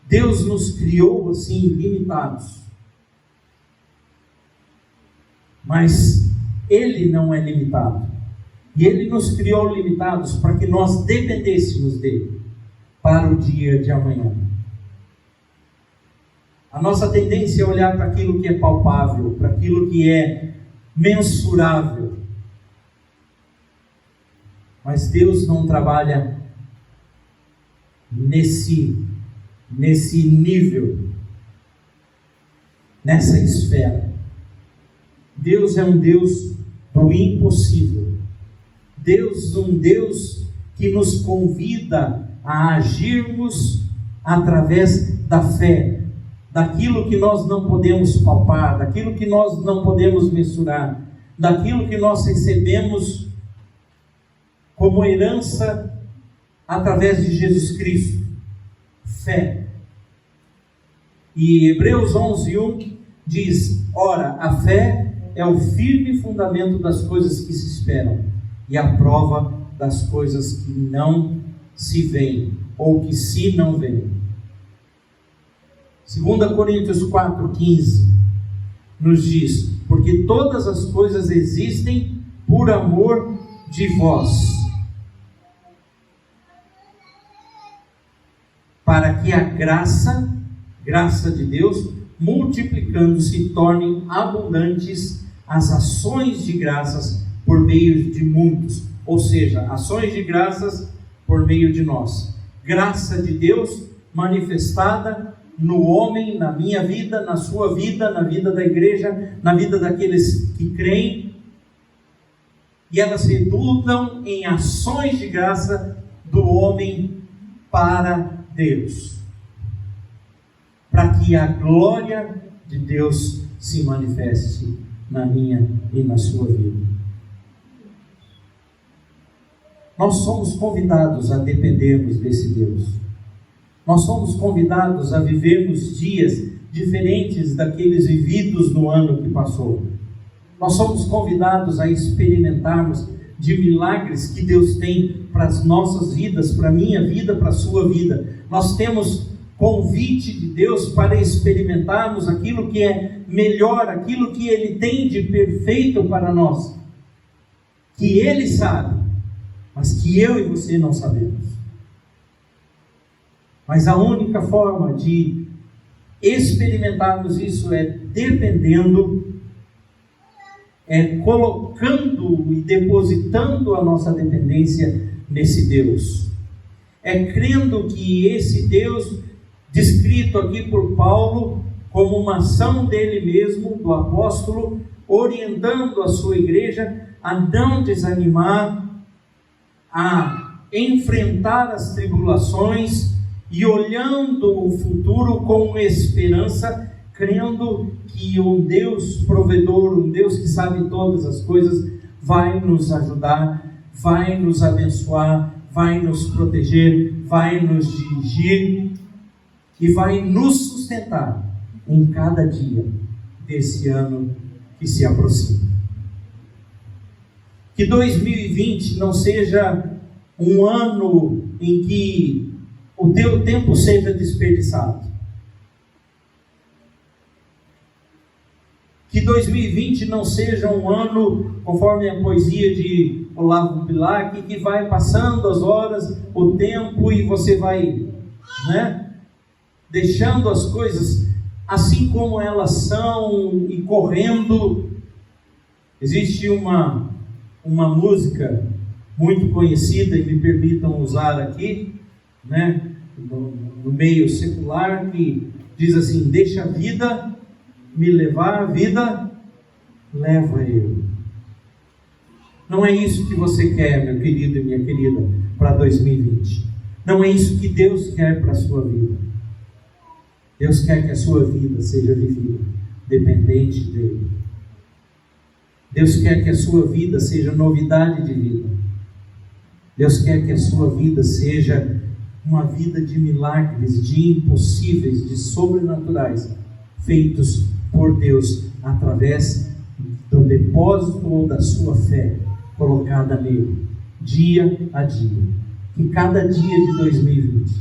[SPEAKER 1] Deus nos criou assim, limitados. Mas Ele não é limitado. E Ele nos criou limitados para que nós dependêssemos dEle para o dia de amanhã. A nossa tendência é olhar para aquilo que é palpável, para aquilo que é mensurável. Mas Deus não trabalha nesse nível, nessa esfera. Deus é um Deus do impossível. Deus é um Deus que nos convida a agirmos através da fé, daquilo que nós não podemos palpar, daquilo que nós não podemos mensurar, daquilo que nós recebemos como herança através de Jesus Cristo. Fé. E Hebreus 11:1 diz: ora, a fé é o firme fundamento das coisas que se esperam e a prova das coisas que não se veem, ou que se não veem. 2 Coríntios 4:15 nos diz: porque todas as coisas existem por amor de vós, para que a graça de Deus, multiplicando-se, tornem abundantes as ações de graças por meio de muitos. Ou seja, ações de graças por meio de nós. Graça de Deus manifestada no homem, na minha vida, na sua vida, na vida da igreja, na vida daqueles que creem, e elas redundam em ações de graça do homem para Deus, para que a glória de Deus se manifeste na minha e na sua vida. Nós somos convidados a dependermos desse Deus. Nós somos convidados a vivermos dias diferentes daqueles vividos no ano que passou. Nós somos convidados a experimentarmos de milagres que Deus tem para as nossas vidas, para a minha vida, para a sua vida. Nós temos convite de Deus para experimentarmos aquilo que é melhor, aquilo que Ele tem de perfeito para nós, que Ele sabe, mas que eu e você não sabemos. Mas a única forma de experimentarmos isso é dependendo, é colocando e depositando a nossa dependência nesse Deus. É crendo que esse Deus, descrito aqui por Paulo como uma ação dele mesmo, do apóstolo, orientando a sua igreja a não desanimar, a enfrentar as tribulações e olhando o futuro com esperança, crendo que um Deus provedor, um Deus que sabe todas as coisas, vai nos ajudar, vai nos abençoar, vai nos proteger, vai nos dirigir e vai nos sustentar em cada dia desse ano que se aproxima. Que 2020 não seja um ano em que o teu tempo seja desperdiçado. Que 2020 não seja um ano, conforme a poesia de Olavo Bilac, que vai passando as horas, o tempo, e você vai, deixando as coisas assim como elas são e correndo. Existe uma música muito conhecida, e me permitam usar aqui, no meio secular, que diz assim: deixa a vida me levar, a vida leva eu. Não é isso que você quer, meu querido e minha querida, para 2020. Não é isso que Deus quer para a sua vida. Deus quer que a sua vida seja vivida dependente dele. Deus quer que a sua vida seja novidade de vida. Deus quer que a sua vida seja uma vida de milagres, de impossíveis, de sobrenaturais, feitos por Deus através do depósito ou da sua fé colocada nele, dia a dia. Que cada dia de 2020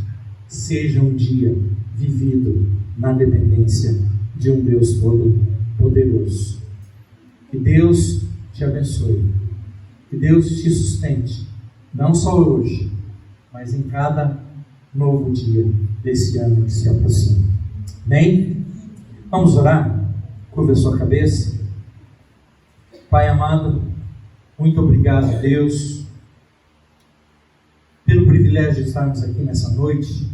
[SPEAKER 1] seja um dia vivido na dependência de um Deus todo-poderoso. Que Deus te abençoe, que Deus te sustente, não só hoje, mas em cada novo dia desse ano que se aproxima. Amém? Vamos orar? Curva a sua cabeça. Pai amado, muito obrigado, Deus, pelo privilégio de estarmos aqui nessa noite.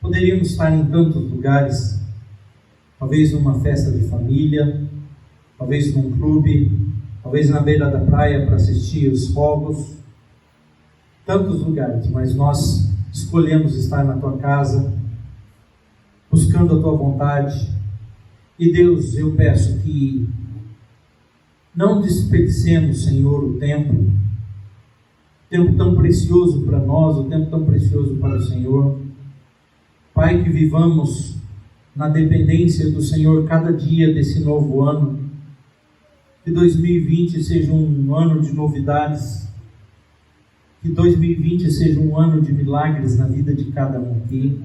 [SPEAKER 1] Poderíamos estar em tantos lugares, talvez numa festa de família, talvez num clube, talvez na beira da praia para assistir os fogos, tantos lugares, mas nós escolhemos estar na tua casa, buscando a tua vontade. E Deus, eu peço que não desperdicemos, Senhor, o tempo tão precioso para nós, o tempo tão precioso para o Senhor. Pai, que vivamos na dependência do Senhor cada dia desse novo ano. Que 2020 seja um ano de novidades. Que 2020 seja um ano de milagres na vida de cada um aqui.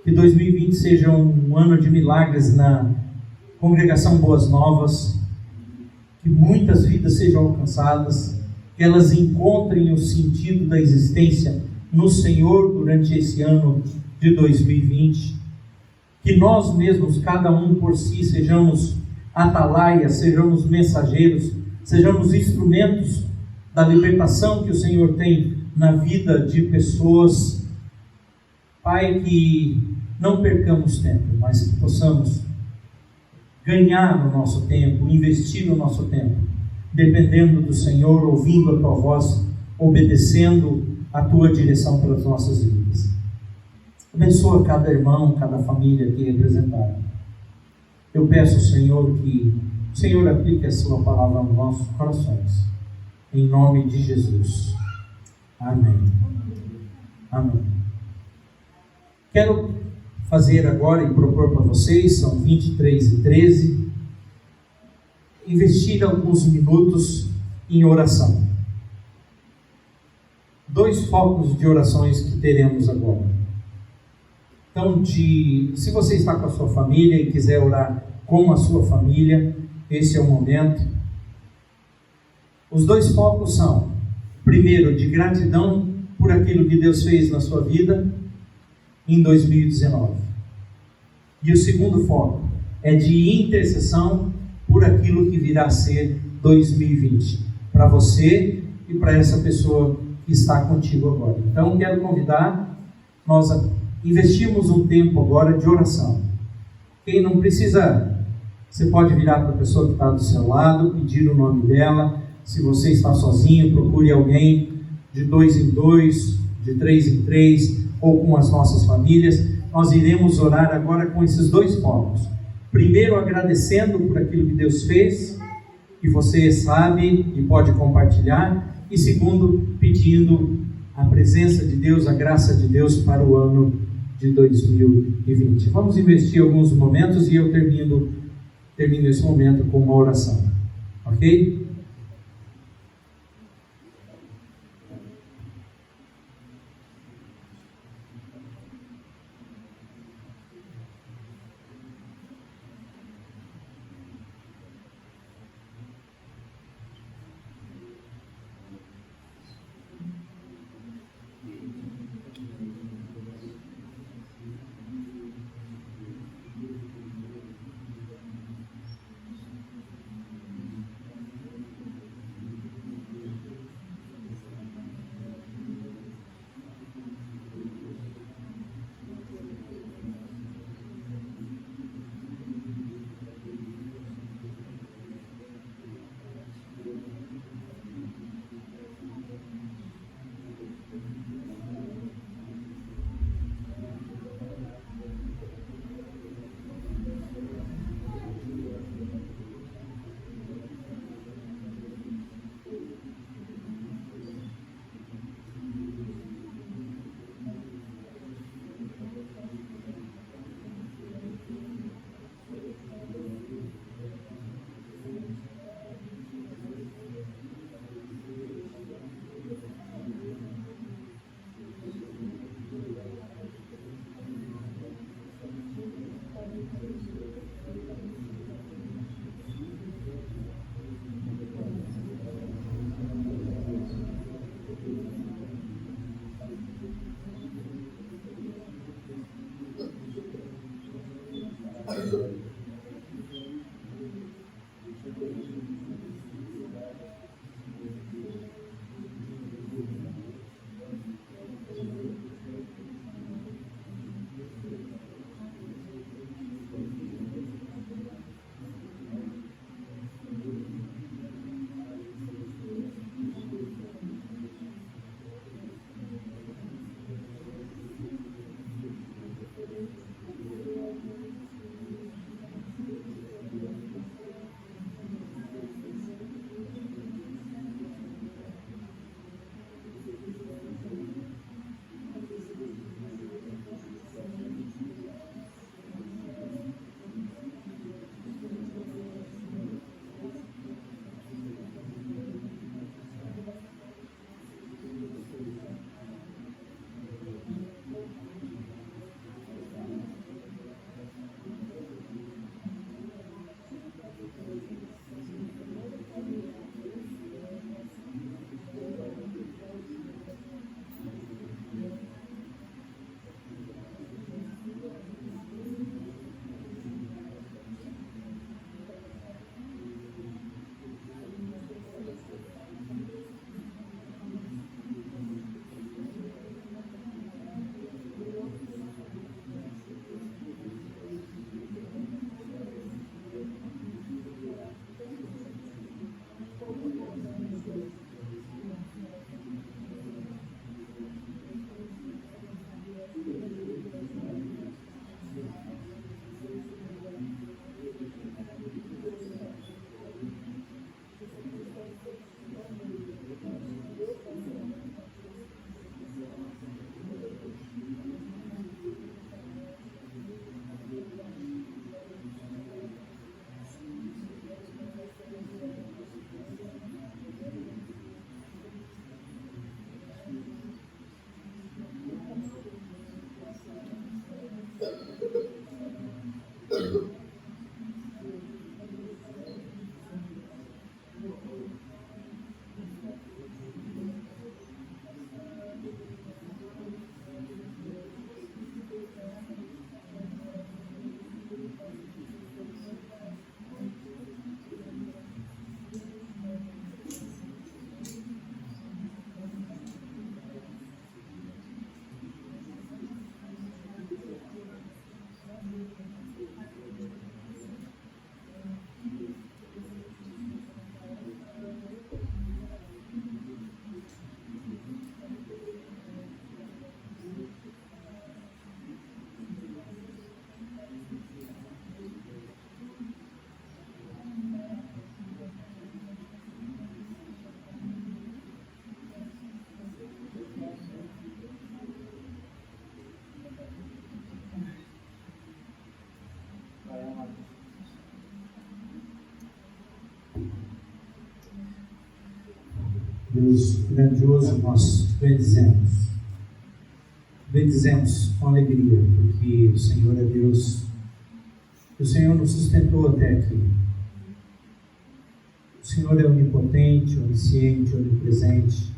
[SPEAKER 1] Que 2020 seja um ano de milagres na congregação Boas Novas. Que muitas vidas sejam alcançadas. Que elas encontrem o sentido da existência no Senhor durante esse ano de 2020. Que nós mesmos, cada um por si, sejamos atalaias, sejamos mensageiros, sejamos instrumentos da libertação que o Senhor tem na vida de pessoas. Pai, que não percamos tempo, mas que possamos ganhar o nosso tempo, investir o nosso tempo, dependendo do Senhor, ouvindo a Tua voz, obedecendo a Tua direção pelas nossas vidas. Abençoa cada irmão, cada família aqui representada. Eu peço, Senhor, que o Senhor aplique a Sua palavra nos nossos corações. Em nome de Jesus. Amém. Amém. Quero fazer agora e propor para vocês, são 23h13, investir alguns minutos em oração. 2 focos de orações que teremos agora. Então, se você está com a sua família e quiser orar com a sua família, esse é o momento. Os 2 focos são, primeiro, de gratidão por aquilo que Deus fez na sua vida em 2019. E o segundo foco é de intercessão por aquilo que virá a ser 2020, para você e para essa pessoa que está contigo agora. Então, quero convidar nós a investirmos um tempo agora de oração. Quem não precisa, você pode virar para a pessoa que está do seu lado, pedir o nome dela. Se você está sozinho, procure alguém de 2 em 2, de 3 em 3, ou com as nossas famílias. Nós iremos orar agora com esses 2 focos. Primeiro, agradecendo por aquilo que Deus fez, que você sabe e pode compartilhar. E segundo, pedindo a presença de Deus, a graça de Deus para o ano de 2020. Vamos investir alguns momentos e eu termino esse momento com uma oração. Ok? Deus grandioso, nós bendizemos. Bendizemos com alegria, porque o Senhor é Deus. O Senhor nos sustentou até aqui. O Senhor é onipotente, onisciente, onipresente.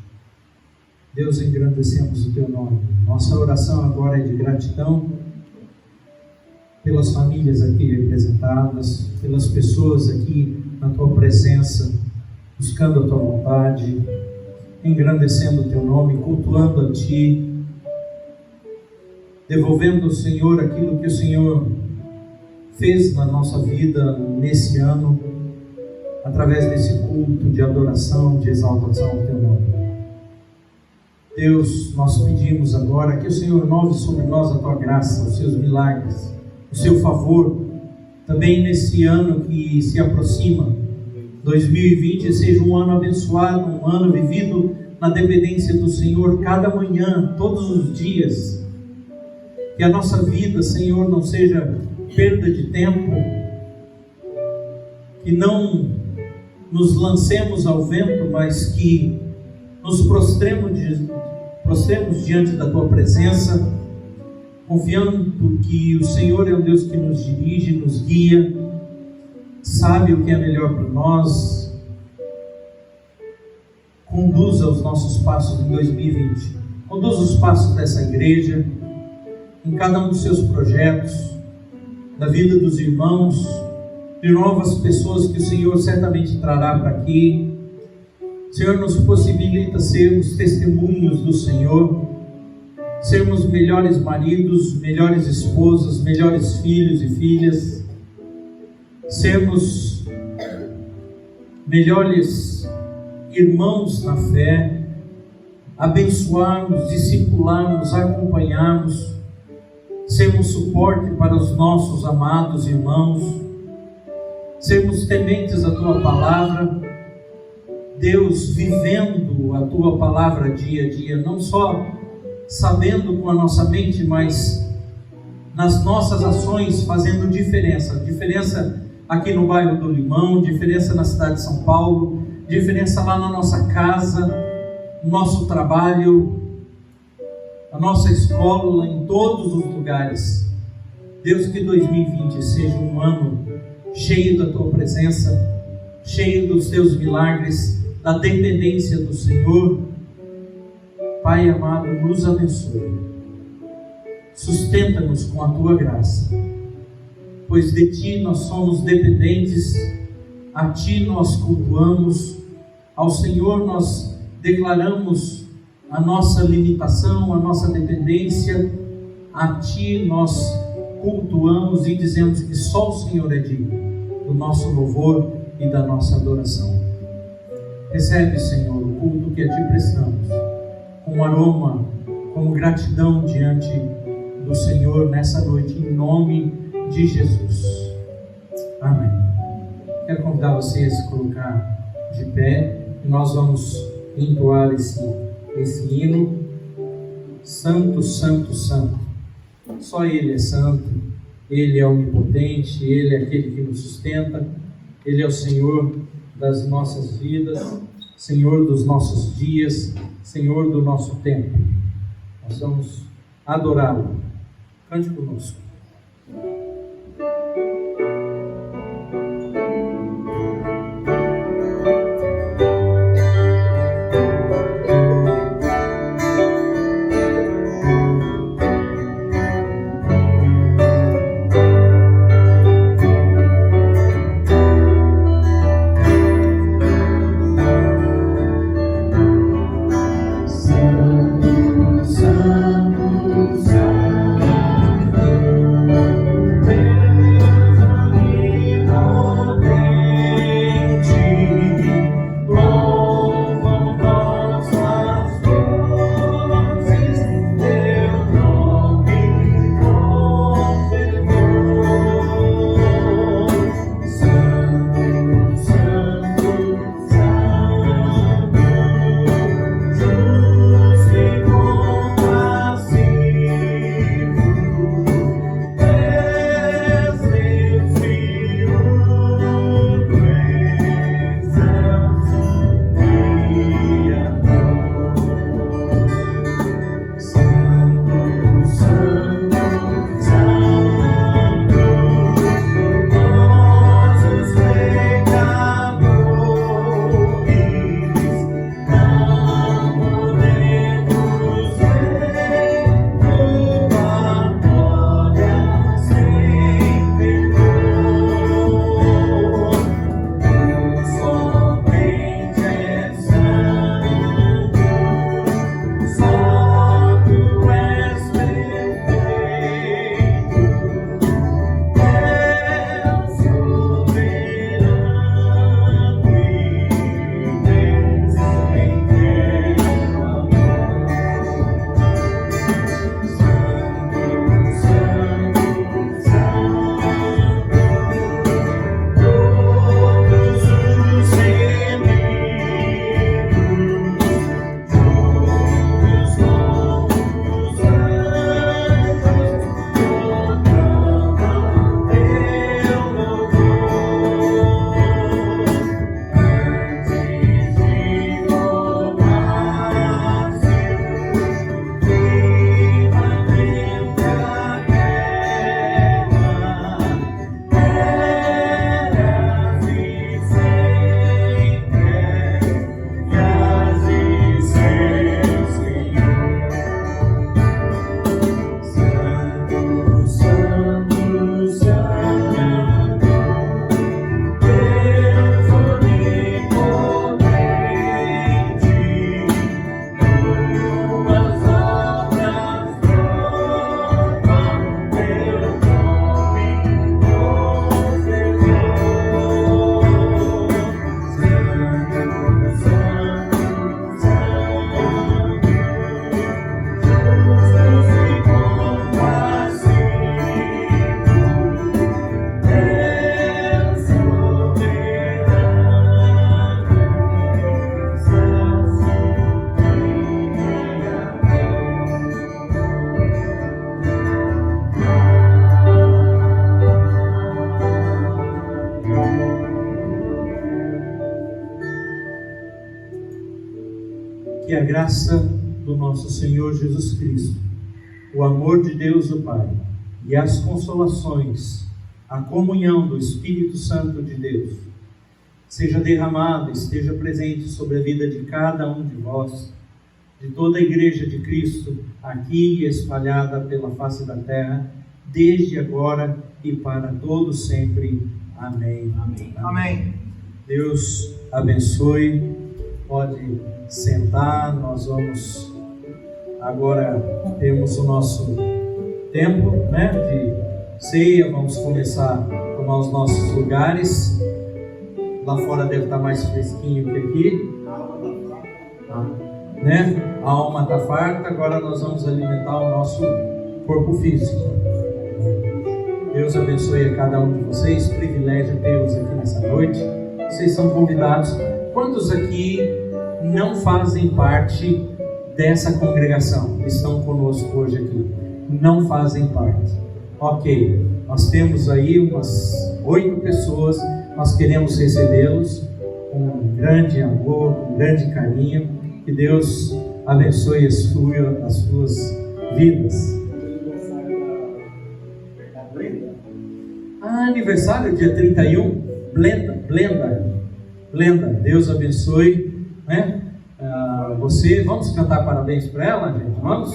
[SPEAKER 1] Deus, engrandecemos o Teu nome. Nossa oração agora é de gratidão pelas famílias aqui representadas, pelas pessoas aqui na Tua presença, buscando a Tua vontade, engrandecendo o Teu nome, cultuando a Ti, devolvendo ao Senhor aquilo que o Senhor fez na nossa vida nesse ano, através desse culto de adoração, de exaltação ao Teu nome. Deus, nós pedimos agora que o Senhor renove sobre nós a Tua graça, os Seus milagres, o Seu favor, também nesse ano que se aproxima. 2020 seja um ano abençoado, um ano vivido na dependência do Senhor, cada manhã, todos os dias. Que a nossa vida, Senhor, não seja perda de tempo, que não nos lancemos ao vento, mas que nos prostremos diante da Tua presença, confiando que o Senhor é o Deus que nos dirige, nos guia, sabe o que é melhor para nós. Conduza os nossos passos em 2020, conduza os passos dessa igreja, em cada um dos seus projetos, da vida dos irmãos, de novas pessoas que o Senhor certamente trará para aqui. O Senhor nos possibilita sermos testemunhos do Senhor, sermos melhores maridos, melhores esposas, melhores filhos e filhas, sermos melhores irmãos na fé, abençoarmos, discipularmos, acompanharmos, sermos suporte para os nossos amados irmãos, sermos tementes à Tua palavra, Deus, vivendo a Tua palavra dia a dia, não só sabendo com a nossa mente, mas nas nossas ações fazendo diferença aqui no bairro do Limão, diferença na cidade de São Paulo, diferença lá na nossa casa, no nosso trabalho, a nossa escola, em todos os lugares. Deus, que 2020 seja um ano cheio da Tua presença, cheio dos Teus milagres, da dependência do Senhor. Pai amado, nos abençoe, sustenta-nos com a Tua graça, pois de Ti nós somos dependentes, a Ti nós cultuamos, ao Senhor nós declaramos a nossa limitação, a nossa dependência, a Ti nós cultuamos e dizemos que só o Senhor é digno do nosso louvor e da nossa adoração. Recebe, Senhor, o culto que a Ti prestamos, com aroma, com gratidão diante do Senhor nessa noite, em nome de Jesus. Amém. Quero convidar você a se colocar de pé e nós vamos entoar esse hino. Santo, Santo, Santo. Só Ele é santo, Ele é onipotente, Ele é aquele que nos sustenta, Ele é o Senhor das nossas vidas, Senhor dos nossos dias, Senhor do nosso tempo. Nós vamos adorá-lo. Cante conosco.
[SPEAKER 5] Santo, Santo, Santo.
[SPEAKER 1] que a graça do nosso Senhor Jesus Cristo, o amor de Deus o Pai e as consolações, a comunhão do Espírito Santo de Deus, seja derramado, esteja presente sobre a vida de cada um de vós, de toda a Igreja de Cristo, aqui espalhada pela face da terra, desde agora e para todo sempre. Amém.
[SPEAKER 5] Amém. Amém.
[SPEAKER 1] Deus abençoe. Pode sentar. Nós vamos agora, temos o nosso tempo, de ceia. Vamos começar a tomar os nossos lugares. Lá fora deve estar mais fresquinho que aqui, A alma está farta. Agora nós vamos alimentar o nosso corpo físico. Deus abençoe a cada um de vocês. Privilégio tê-los aqui nessa noite. Vocês são convidados. Quantos aqui não fazem parte dessa congregação? Estão conosco hoje aqui? Não fazem parte. Ok, nós temos aí umas 8 pessoas. Nós queremos recebê-los com grande amor, com grande carinho. Que Deus abençoe as suas vidas. Aniversário dia 31, Blenda, Deus abençoe, você. Vamos cantar parabéns para ela, gente? Vamos?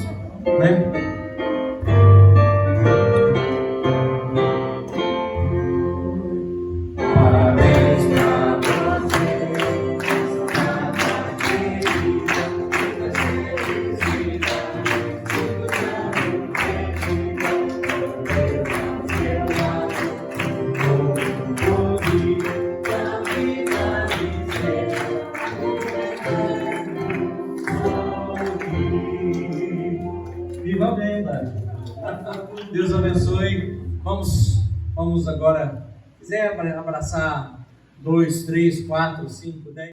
[SPEAKER 1] Viva bem, Deus abençoe. Vamos agora, quiser abraçar 2, 3, 4, 5, 10.